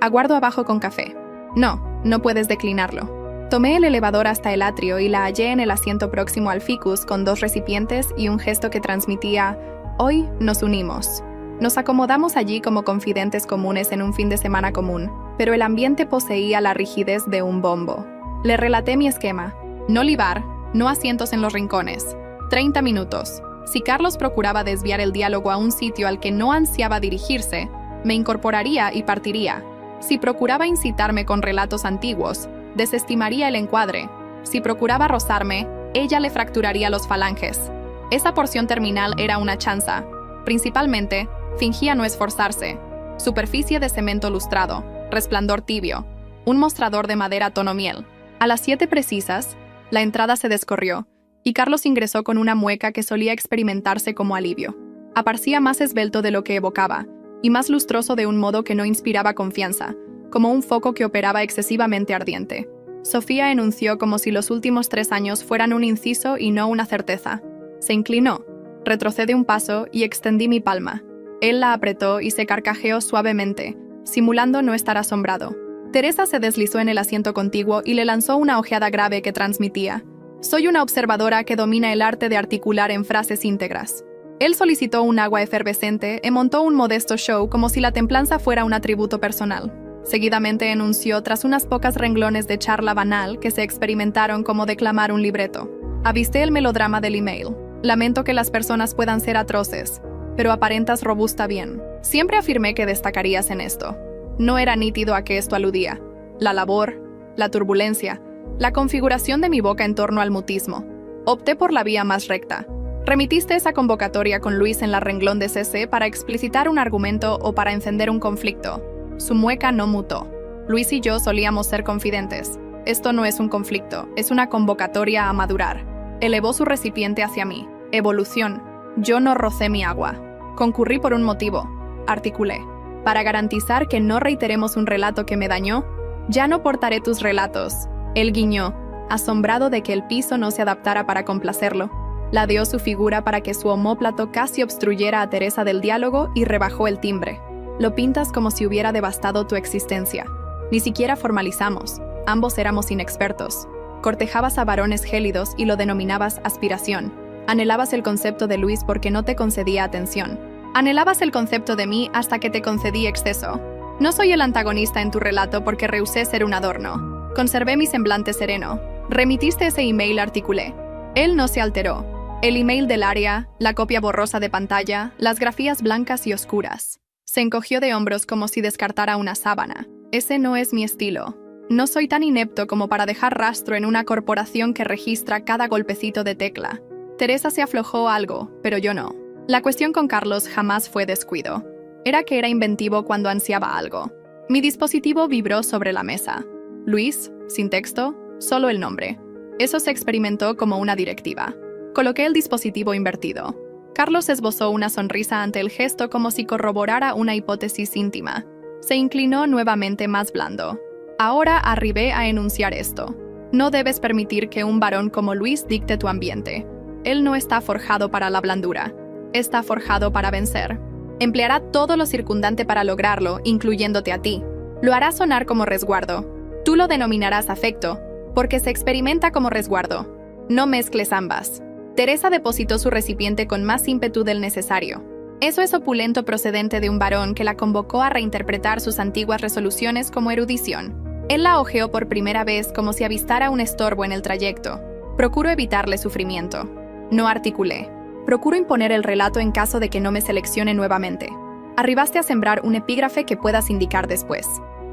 Aguardo abajo con café. No puedes declinarlo. Tomé el elevador hasta el atrio y la hallé en el asiento próximo al ficus con 2 recipientes y un gesto que transmitía: «Hoy nos unimos». Nos acomodamos allí como confidentes comunes en un fin de semana común, pero el ambiente poseía la rigidez de un bombo. Le relaté mi esquema. No libar, no asientos en los rincones. 30 minutos. Si Carlos procuraba desviar el diálogo a un sitio al que no ansiaba dirigirse, me incorporaría y partiría. Si procuraba incitarme con relatos antiguos, desestimaría el encuadre. Si procuraba rozarme, ella le fracturaría los falanges. Esa porción terminal era una chanza. Principalmente, fingía no esforzarse. Superficie de cemento lustrado, resplandor tibio, un mostrador de madera tono miel. A las 7 precisas, la entrada se descorrió, y Carlos ingresó con una mueca que solía experimentarse como alivio. Aparecía más esbelto de lo que evocaba, y más lustroso de un modo que no inspiraba confianza, como un foco que operaba excesivamente ardiente. Sofía enunció como si los últimos 3 años fueran un inciso y no una certeza. Se inclinó, retrocedí un paso y extendí mi palma. Él la apretó y se carcajeó suavemente, simulando no estar asombrado. Teresa se deslizó en el asiento contiguo y le lanzó una ojeada grave que transmitía: «Soy una observadora que domina el arte de articular en frases íntegras». Él solicitó un agua efervescente y montó un modesto show como si la templanza fuera un atributo personal. Seguidamente enunció tras unas pocas renglones de charla banal que se experimentaron como declamar un libreto. Avisté el melodrama del email. Lamento que las personas puedan ser atroces, pero aparentas robusta bien. Siempre afirmé que destacarías en esto. No era nítido a qué esto aludía. La labor, la turbulencia, la configuración de mi boca en torno al mutismo. Opté por la vía más recta. Remitiste esa convocatoria con Luis en la renglón de CC para explicitar un argumento o para encender un conflicto. Su mueca no mutó. Luis y yo solíamos ser confidentes. Esto no es un conflicto, es una convocatoria a madurar. Elevó su recipiente hacia mí. Evolución. Yo no rocé mi agua. Concurrí por un motivo. Articulé. Para garantizar que no reiteremos un relato que me dañó, ya no portaré tus relatos. Él guiñó, asombrado de que el piso no se adaptara para complacerlo. Ladeó su figura para que su omóplato casi obstruyera a Teresa del diálogo y rebajó el timbre. Lo pintas como si hubiera devastado tu existencia. Ni siquiera formalizamos. Ambos éramos inexpertos. Cortejabas a varones gélidos y lo denominabas aspiración. Anhelabas el concepto de Luis porque no te concedía atención. Anhelabas el concepto de mí hasta que te concedí exceso. No soy el antagonista en tu relato porque rehusé ser un adorno. Conservé mi semblante sereno. Remitiste ese email, articulé. Él no se alteró. El email del área, la copia borrosa de pantalla, las grafías blancas y oscuras. Se encogió de hombros como si descartara una sábana. Ese no es mi estilo. No soy tan inepto como para dejar rastro en una corporación que registra cada golpecito de tecla. Teresa se aflojó algo, pero yo no. La cuestión con Carlos jamás fue descuido. Era que era inventivo cuando ansiaba algo. Mi dispositivo vibró sobre la mesa. Luis, sin texto, solo el nombre. Eso se experimentó como una directiva. Coloqué el dispositivo invertido. Carlos esbozó una sonrisa ante el gesto como si corroborara una hipótesis íntima. Se inclinó nuevamente más blando. Ahora arribé a enunciar esto. No debes permitir que un varón como Luis dicte tu ambiente. Él no está forjado para la blandura. Está forjado para vencer. Empleará todo lo circundante para lograrlo, incluyéndote a ti. Lo hará sonar como resguardo. Tú lo denominarás afecto, porque se experimenta como resguardo. No mezcles ambas. Teresa depositó su recipiente con más ímpetu del necesario. Eso es opulento procedente de un varón que la convocó a reinterpretar sus antiguas resoluciones como erudición. Él la hojeó por primera vez como si avistara un estorbo en el trayecto. Procuro evitarle sufrimiento. No articulé. Procuro imponer el relato en caso de que no me seleccione nuevamente. Arribaste a sembrar un epígrafe que puedas indicar después.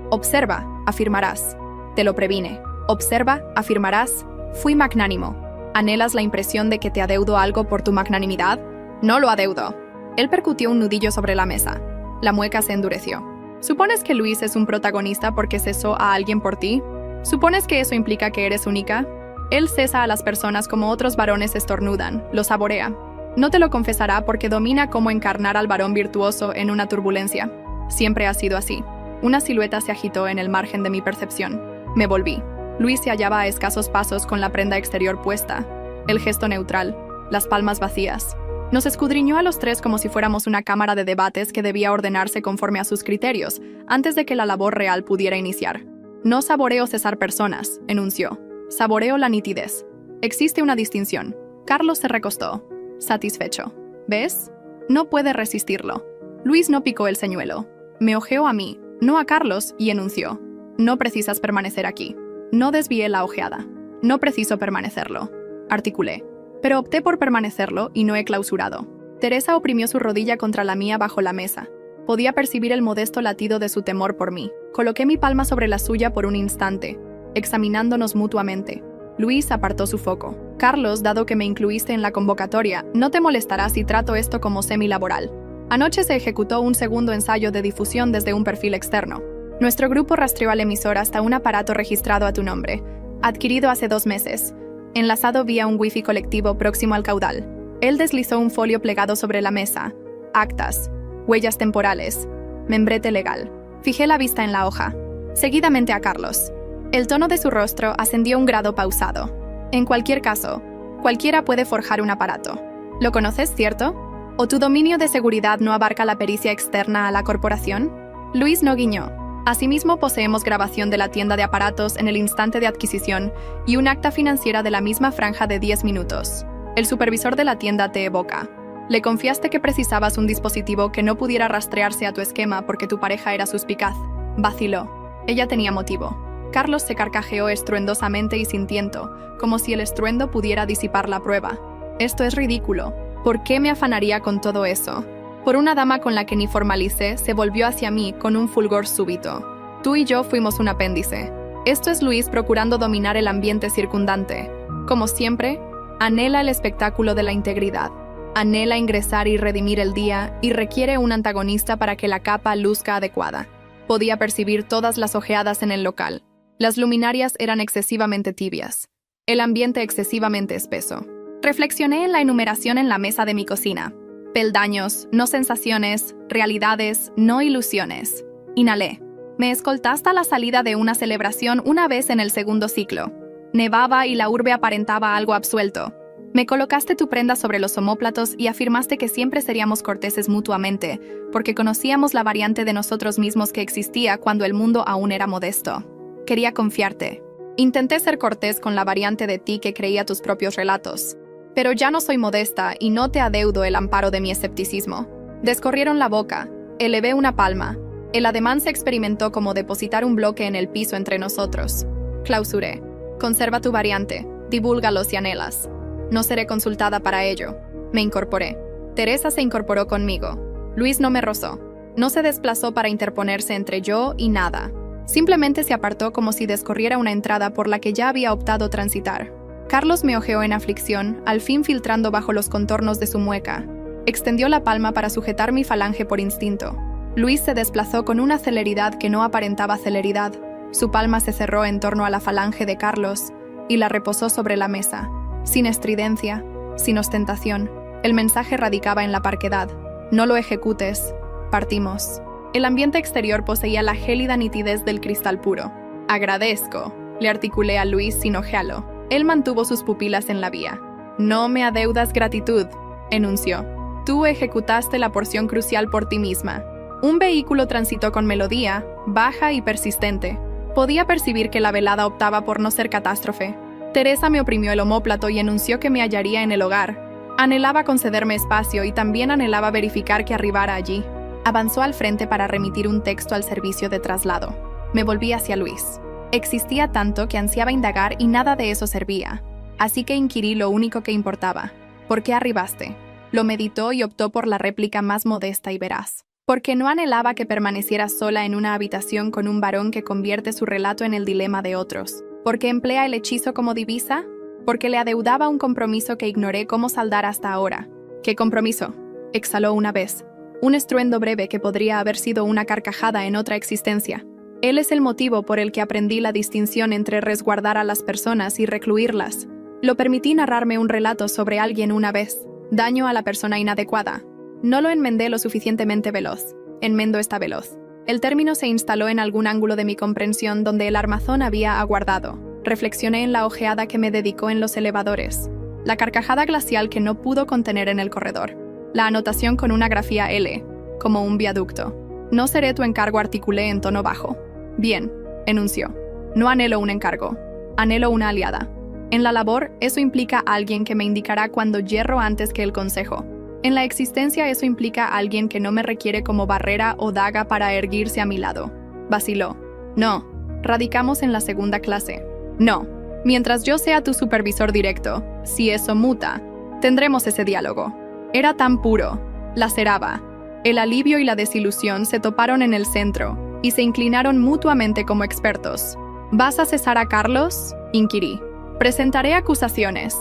Observa, afirmarás. Te lo previne. Observa, afirmarás. Fui magnánimo. ¿Anhelas la impresión de que te adeudo algo por tu magnanimidad? No lo adeudo. Él percutió un nudillo sobre la mesa. La mueca se endureció. ¿Supones que Luis es un protagonista porque cesó a alguien por ti? ¿Supones que eso implica que eres única? Él cesa a las personas como otros varones estornudan, lo saborea. No te lo confesará porque domina cómo encarnar al varón virtuoso en una turbulencia. Siempre ha sido así. Una silueta se agitó en el margen de mi percepción. Me volví. Luis se hallaba a escasos pasos con la prenda exterior puesta, el gesto neutral, las palmas vacías. Nos escudriñó a los tres como si fuéramos una cámara de debates que debía ordenarse conforme a sus criterios, antes de que la labor real pudiera iniciar. No saboreo cesar personas, enunció. Saboreo la nitidez. Existe una distinción. Carlos se recostó, satisfecho. ¿Ves? No puede resistirlo. Luis no picó el señuelo. Me ojeó a mí, no a Carlos, y enunció. No precisas permanecer aquí. No desvié la ojeada. No preciso permanecerlo. Articulé. Pero opté por permanecerlo y no he clausurado. Teresa oprimió su rodilla contra la mía bajo la mesa. Podía percibir el modesto latido de su temor por mí. Coloqué mi palma sobre la suya por un instante, examinándonos mutuamente. Luis apartó su foco. Carlos, dado que me incluiste en la convocatoria, no te molestará si trato esto como semilaboral. Anoche se ejecutó un segundo ensayo de difusión desde un perfil externo. Nuestro grupo rastreó al emisor hasta un aparato registrado a tu nombre, adquirido hace 2 meses, enlazado vía un wifi colectivo próximo al caudal. Él deslizó un folio plegado sobre la mesa. Actas, huellas temporales, membrete legal. Fijé la vista en la hoja. Seguidamente a Carlos. El tono de su rostro ascendió un grado pausado. En cualquier caso, cualquiera puede forjar un aparato. ¿Lo conoces, cierto? ¿O tu dominio de seguridad no abarca la pericia externa a la corporación? Luis no guiñó. Asimismo, poseemos grabación de la tienda de aparatos en el instante de adquisición y un acta financiera de la misma franja de 10 minutos. El supervisor de la tienda te evoca. Le confiaste que precisabas un dispositivo que no pudiera rastrearse a tu esquema porque tu pareja era suspicaz. Vaciló. Ella tenía motivo. Carlos se carcajeó estruendosamente y sin tiento, como si el estruendo pudiera disipar la prueba. Esto es ridículo. ¿Por qué me afanaría con todo eso? Por una dama con la que ni formalicé, se volvió hacia mí con un fulgor súbito. Tú y yo fuimos un apéndice. Esto es Luis procurando dominar el ambiente circundante. Como siempre, anhela el espectáculo de la integridad. Anhela ingresar y redimir el día y requiere un antagonista para que la capa luzca adecuada. Podía percibir todas las ojeadas en el local. Las luminarias eran excesivamente tibias. El ambiente excesivamente espeso. Reflexioné en la enumeración en la mesa de mi cocina. Peldaños, no sensaciones, realidades, no ilusiones. Inhalé. Me escoltaste a la salida de una celebración una vez en el segundo ciclo. Nevaba y la urbe aparentaba algo absuelto. Me colocaste tu prenda sobre los omóplatos y afirmaste que siempre seríamos corteses mutuamente, porque conocíamos la variante de nosotros mismos que existía cuando el mundo aún era modesto. Quería confiarte. Intenté ser cortés con la variante de ti que creía tus propios relatos. Pero ya no soy modesta y no te adeudo el amparo de mi escepticismo. Descorrieron la boca, elevé una palma. El ademán se experimentó como depositar un bloque en el piso entre nosotros. Clausuré. Conserva tu variante, divúlgalo si anhelas. No seré consultada para ello. Me incorporé. Teresa se incorporó conmigo. Luis no me rozó. No se desplazó para interponerse entre yo y nada. Simplemente se apartó como si descorriera una entrada por la que ya había optado transitar. Carlos me ojeó en aflicción, al fin filtrando bajo los contornos de su mueca. Extendió la palma para sujetar mi falange por instinto. Luis se desplazó con una celeridad que no aparentaba celeridad. Su palma se cerró en torno a la falange de Carlos y la reposó sobre la mesa. Sin estridencia, sin ostentación. El mensaje radicaba en la parquedad. No lo ejecutes. Partimos. El ambiente exterior poseía la gélida nitidez del cristal puro. Agradezco, le articulé a Luis sin ojearlo. Él mantuvo sus pupilas en la vía. No me adeudas gratitud, enunció. Tú ejecutaste la porción crucial por ti misma. Un vehículo transitó con melodía, baja y persistente. Podía percibir que la velada optaba por no ser catástrofe. Teresa me oprimió el omóplato y enunció que me hallaría en el hogar. Anhelaba concederme espacio y también anhelaba verificar que arribara allí. Avanzó al frente para remitir un texto al servicio de traslado. Me volví hacia Luis. Existía tanto que ansiaba indagar y nada de eso servía. Así que inquirí lo único que importaba. ¿Por qué arribaste? Lo meditó y optó por la réplica más modesta y veraz. Porque no anhelaba que permaneciera sola en una habitación con un varón que convierte su relato en el dilema de otros. ¿Porque emplea el hechizo como divisa? Porque le adeudaba un compromiso que ignoré cómo saldar hasta ahora. ¿Qué compromiso? Exhaló una vez. Un estruendo breve que podría haber sido una carcajada en otra existencia. Él es el motivo por el que aprendí la distinción entre resguardar a las personas y recluirlas. Lo permití narrarme un relato sobre alguien una vez. Daño a la persona inadecuada. No lo enmendé lo suficientemente veloz. Enmendo está veloz. El término se instaló en algún ángulo de mi comprensión donde el armazón había aguardado. Reflexioné en la ojeada que me dedicó en los elevadores. La carcajada glacial que no pudo contener en el corredor. La anotación con una grafía L, como un viaducto. No seré tu encargo, articulé en tono bajo. Bien, enunció. No anhelo un encargo. Anhelo una aliada. En la labor, eso implica a alguien que me indicará cuando yerro antes que el consejo. En la existencia, eso implica a alguien que no me requiere como barrera o daga para erguirse a mi lado. Vaciló. No. Radicamos en la segunda clase. No. Mientras yo sea tu supervisor directo, si eso muta, tendremos ese diálogo. Era tan puro. Laceraba. El alivio y la desilusión se toparon en el centro y se inclinaron mutuamente como expertos. ¿Vas a cesar a Carlos? Inquirí. Presentaré acusaciones,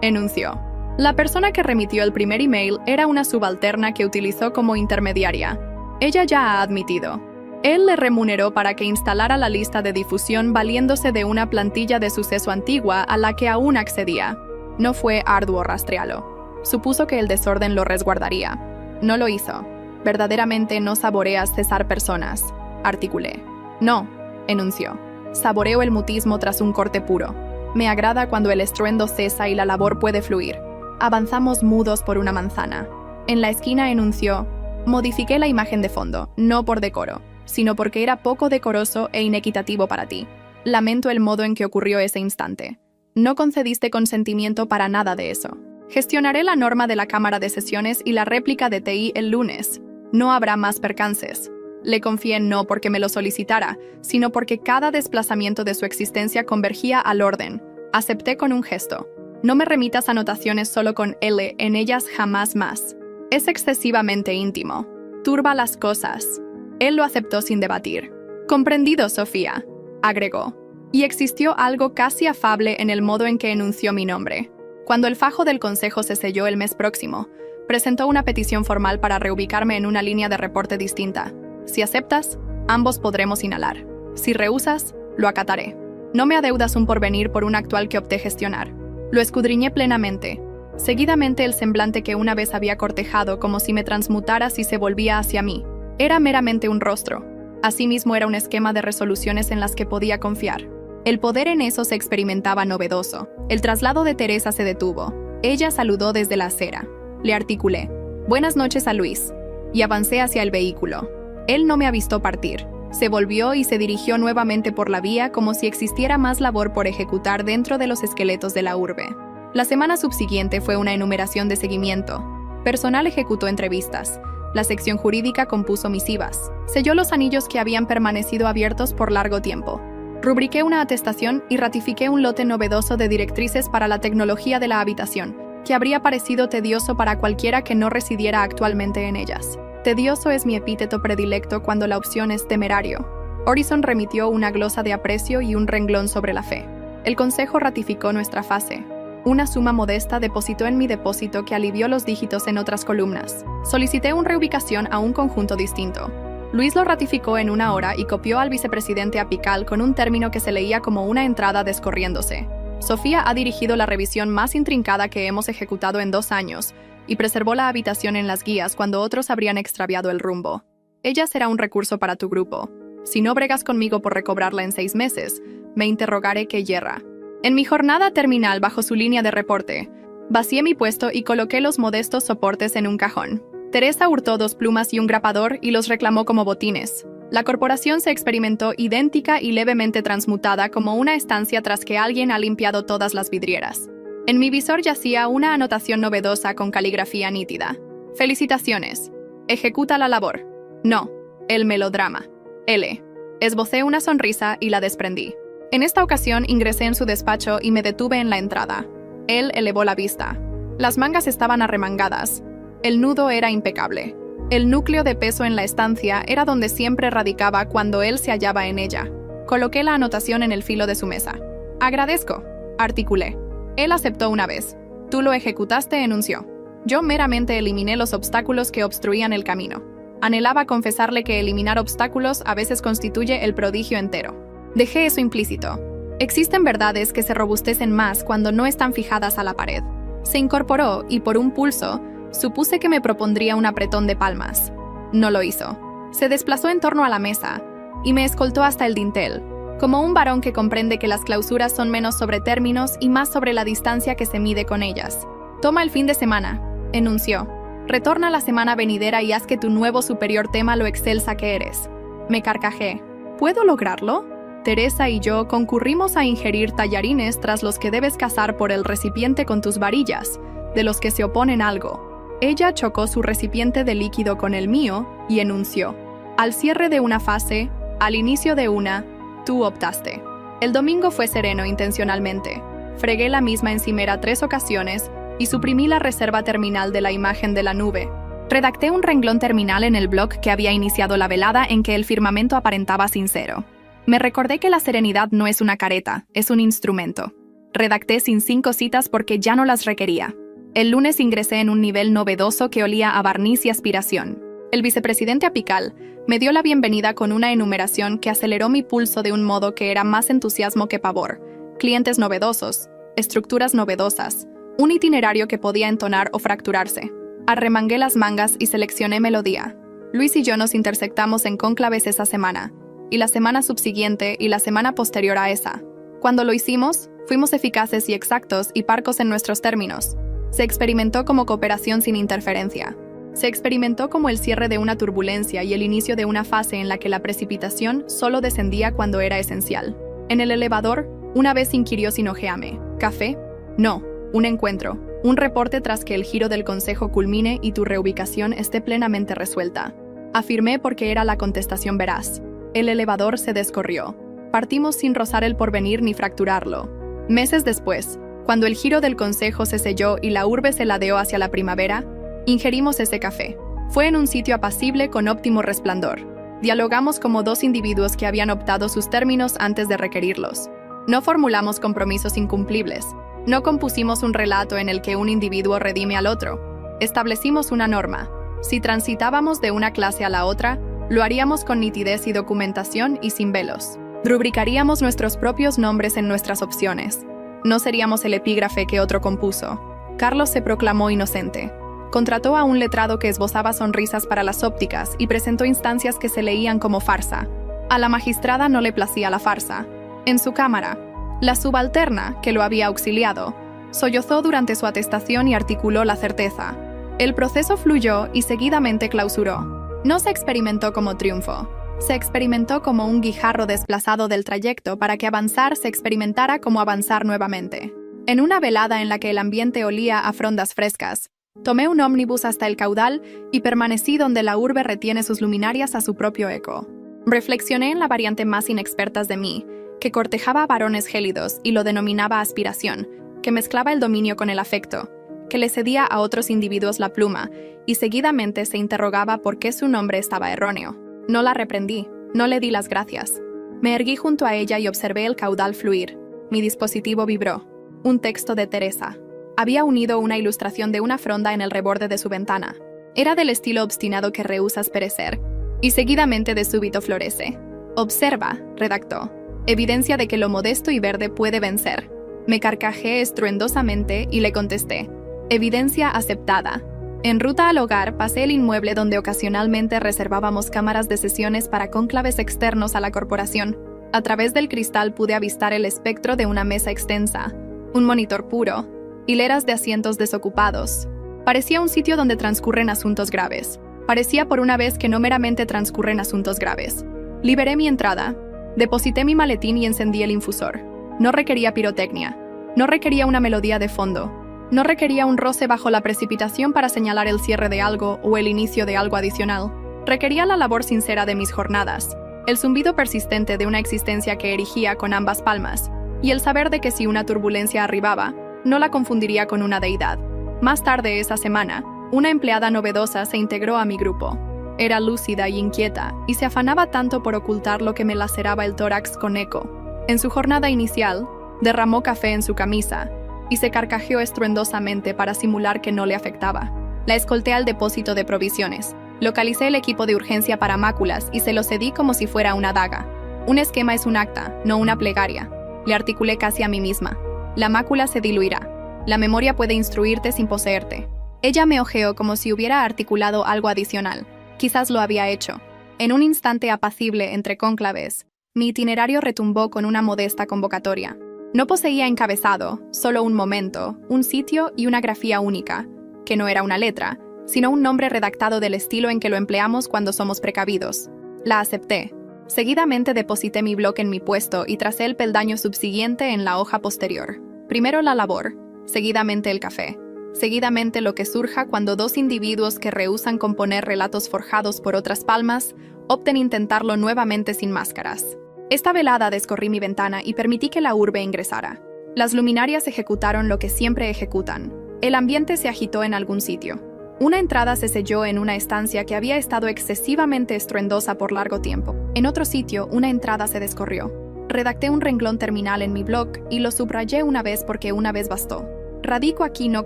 enunció. La persona que remitió el primer email era una subalterna que utilizó como intermediaria. Ella ya ha admitido. Él le remuneró para que instalara la lista de difusión valiéndose de una plantilla de suceso antigua a la que aún accedía. No fue arduo rastrearlo. Supuso que el desorden lo resguardaría. No lo hizo. Verdaderamente no saboreas cesar personas, articulé. No, enunció. Saboreo el mutismo tras un corte puro. Me agrada cuando el estruendo cesa y la labor puede fluir. Avanzamos mudos por una manzana. En la esquina enunció. Modifiqué la imagen de fondo, no por decoro, sino porque era poco decoroso e inequitativo para ti. Lamento el modo en que ocurrió ese instante. No concediste consentimiento para nada de eso. Gestionaré la norma de la Cámara de Sesiones y la réplica de TI el lunes. No habrá más percances. Le confié no porque me lo solicitara, sino porque cada desplazamiento de su existencia convergía al orden. Acepté con un gesto. No me remitas anotaciones solo con L, en ellas jamás más. Es excesivamente íntimo. Turba las cosas. Él lo aceptó sin debatir. Comprendido, Sofía, agregó. Y existió algo casi afable en el modo en que enunció mi nombre. Cuando el fajo del consejo se selló el mes próximo, presentó una petición formal para reubicarme en una línea de reporte distinta. Si aceptas, ambos podremos inhalar. Si rehusas, lo acataré. No me adeudas un porvenir por un actual que opté gestionar. Lo escudriñé plenamente. Seguidamente el semblante que una vez había cortejado como si me transmutara si se volvía hacia mí. Era meramente un rostro. Asimismo era un esquema de resoluciones en las que podía confiar. El poder en eso se experimentaba novedoso. El traslado de Teresa se detuvo. Ella saludó desde la acera. Le articulé. Buenas noches a Luis. Y avancé hacia el vehículo. Él no me avistó partir. Se volvió y se dirigió nuevamente por la vía como si existiera más labor por ejecutar dentro de los esqueletos de la urbe. La semana subsiguiente fue una enumeración de seguimiento. Personal ejecutó entrevistas. La sección jurídica compuso misivas. Selló los anillos que habían permanecido abiertos por largo tiempo. Rubriqué una atestación y ratifiqué un lote novedoso de directrices para la tecnología de la habitación, que habría parecido tedioso para cualquiera que no residiera actualmente en ellas. Tedioso es mi epíteto predilecto cuando la opción es temerario. Horizon remitió una glosa de aprecio y un renglón sobre la fe. El Consejo ratificó nuestra fase. Una suma modesta depositó en mi depósito que alivió los dígitos en otras columnas. Solicité una reubicación a un conjunto distinto. Luis lo ratificó en una hora y copió al vicepresidente apical con un término que se leía como una entrada descorriéndose. Sofía ha dirigido la revisión más intrincada que hemos ejecutado en 2 años y preservó la habitación en las guías cuando otros habrían extraviado el rumbo. Ella será un recurso para tu grupo. Si no bregas conmigo por recobrarla en 6 meses, me interrogaré qué yerra. En mi jornada terminal bajo su línea de reporte, vacié mi puesto y coloqué los modestos soportes en un cajón. Teresa hurtó 2 plumas y un grapador y los reclamó como botines. La corporación se experimentó idéntica y levemente transmutada como una estancia tras que alguien ha limpiado todas las vidrieras. En mi visor yacía una anotación novedosa con caligrafía nítida. Felicitaciones. Ejecuta la labor. No. El melodrama. L. Esbocé una sonrisa y la desprendí. En esta ocasión ingresé en su despacho y me detuve en la entrada. Él elevó la vista. Las mangas estaban arremangadas. El nudo era impecable. El núcleo de peso en la estancia era donde siempre radicaba cuando él se hallaba en ella. Coloqué la anotación en el filo de su mesa. Agradezco, articulé. Él aceptó una vez. Tú lo ejecutaste, enunció. Yo meramente eliminé los obstáculos que obstruían el camino. Anhelaba confesarle que eliminar obstáculos a veces constituye el prodigio entero. Dejé eso implícito. Existen verdades que se robustecen más cuando no están fijadas a la pared. Se incorporó y por un pulso, supuse que me propondría un apretón de palmas. No lo hizo. Se desplazó en torno a la mesa y me escoltó hasta el dintel, como un varón que comprende que las clausuras son menos sobre términos y más sobre la distancia que se mide con ellas. Toma el fin de semana, enunció. Retorna la semana venidera y haz que tu nuevo superior tema lo excelsa que eres. Me carcajé. ¿Puedo lograrlo? Teresa y yo concurrimos a ingerir tallarines tras los que debes cazar por el recipiente con tus varillas, de los que se oponen algo. Ella chocó su recipiente de líquido con el mío y enunció. Al cierre de una fase, al inicio de una, tú optaste. El domingo fue sereno intencionalmente. Fregué la misma encimera 3 ocasiones y suprimí la reserva terminal de la imagen de la nube. Redacté un renglón terminal en el blog que había iniciado la velada en que el firmamento aparentaba sincero. Me recordé que la serenidad no es una careta, es un instrumento. Redacté sin 5 citas porque ya no las requería. El lunes ingresé en un nivel novedoso que olía a barniz y aspiración. El vicepresidente apical me dio la bienvenida con una enumeración que aceleró mi pulso de un modo que era más entusiasmo que pavor. Clientes novedosos, estructuras novedosas, un itinerario que podía entonar o fracturarse. Arremangué las mangas y seleccioné melodía. Luis y yo nos intersectamos en cónclaves esa semana, y la semana subsiguiente y la semana posterior a esa. Cuando lo hicimos, fuimos eficaces y exactos y parcos en nuestros términos. Se experimentó como cooperación sin interferencia. Se experimentó como el cierre de una turbulencia y el inicio de una fase en la que la precipitación solo descendía cuando era esencial. En el elevador, una vez inquirió sin ojearme. ¿Café? No. Un encuentro. Un reporte tras que el giro del consejo culmine y tu reubicación esté plenamente resuelta. Afirmé porque era la contestación veraz. El elevador se descorrió. Partimos sin rozar el porvenir ni fracturarlo. Meses después, cuando el giro del consejo se selló y la urbe se ladeó hacia la primavera, ingerimos ese café. Fue en un sitio apacible con óptimo resplandor. Dialogamos como 2 individuos que habían optado sus términos antes de requerirlos. No formulamos compromisos incumplibles. No compusimos un relato en el que un individuo redime al otro. Establecimos una norma. Si transitábamos de una clase a la otra, lo haríamos con nitidez y documentación y sin velos. Rubricaríamos nuestros propios nombres en nuestras opciones. No seríamos el epígrafe que otro compuso. Carlos se proclamó inocente. Contrató a un letrado que esbozaba sonrisas para las ópticas y presentó instancias que se leían como farsa. A la magistrada no le placía la farsa. En su cámara, la subalterna, que lo había auxiliado, sollozó durante su atestación y articuló la certeza. El proceso fluyó y seguidamente clausuró. No se experimentó como triunfo. Se experimentó como un guijarro desplazado del trayecto para que avanzar se experimentara como avanzar nuevamente. En una velada en la que el ambiente olía a frondas frescas, tomé un ómnibus hasta el caudal y permanecí donde la urbe retiene sus luminarias a su propio eco. Reflexioné en la variante más inexpertas de mí, que cortejaba a varones gélidos y lo denominaba aspiración, que mezclaba el dominio con el afecto, que le cedía a otros individuos la pluma y seguidamente se interrogaba por qué su nombre estaba erróneo. No la reprendí, no le di las gracias. Me erguí junto a ella y observé el caudal fluir. Mi dispositivo vibró. Un texto de Teresa. Había unido una ilustración de una fronda en el reborde de su ventana. Era del estilo obstinado que rehúsas perecer, y seguidamente de súbito florece. Observa, redactó. Evidencia de que lo modesto y verde puede vencer. Me carcajeé estruendosamente y le contesté. Evidencia aceptada. En ruta al hogar pasé el inmueble donde ocasionalmente reservábamos cámaras de sesiones para cónclaves externos a la corporación. A través del cristal pude avistar el espectro de una mesa extensa, un monitor puro, hileras de asientos desocupados. Parecía un sitio donde transcurren asuntos graves. Parecía por una vez que no meramente transcurren asuntos graves. Liberé mi entrada, deposité mi maletín y encendí el infusor. No requería pirotecnia. No requería una melodía de fondo. No requería un roce bajo la precipitación para señalar el cierre de algo o el inicio de algo adicional. Requería la labor sincera de mis jornadas, el zumbido persistente de una existencia que erigía con ambas palmas, y el saber de que si una turbulencia arribaba, no la confundiría con una deidad. Más tarde esa semana, una empleada novedosa se integró a mi grupo. Era lúcida y inquieta, y se afanaba tanto por ocultar lo que me laceraba el tórax con eco. En su jornada inicial, derramó café en su camisa, y se carcajeó estruendosamente para simular que no le afectaba. La escolté al depósito de provisiones. Localicé el equipo de urgencia para máculas y se lo cedí como si fuera una daga. Un esquema es un acta, no una plegaria. Le articulé casi a mí misma. La mácula se diluirá. La memoria puede instruirte sin poseerte. Ella me ojeó como si hubiera articulado algo adicional. Quizás lo había hecho. En un instante apacible entre cónclaves, mi itinerario retumbó con una modesta convocatoria. No poseía encabezado, solo un momento, un sitio y una grafía única, que no era una letra, sino un nombre redactado del estilo en que lo empleamos cuando somos precavidos. La acepté. Seguidamente deposité mi bloque en mi puesto y tracé el peldaño subsiguiente en la hoja posterior. Primero la labor, seguidamente el café, seguidamente lo que surja cuando dos individuos que rehúsan componer relatos forjados por otras palmas opten intentarlo nuevamente sin máscaras. Esta velada descorrí mi ventana y permití que la urbe ingresara. Las luminarias ejecutaron lo que siempre ejecutan. El ambiente se agitó en algún sitio. Una entrada se selló en una estancia que había estado excesivamente estruendosa por largo tiempo. En otro sitio, una entrada se descorrió. Redacté un renglón terminal en mi blog y lo subrayé una vez porque una vez bastó. Radico aquí no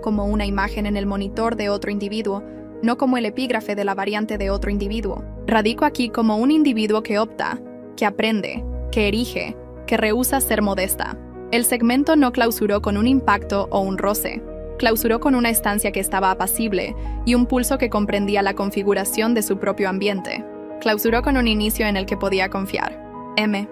como una imagen en el monitor de otro individuo, no como el epígrafe de la variante de otro individuo. Radico aquí como un individuo que opta, que aprende, que erige, que rehúsa ser modesta. El segmento no clausuró con un impacto o un roce. Clausuró con una estancia que estaba apacible y un pulso que comprendía la configuración de su propio ambiente. Clausuró con un inicio en el que podía confiar. M.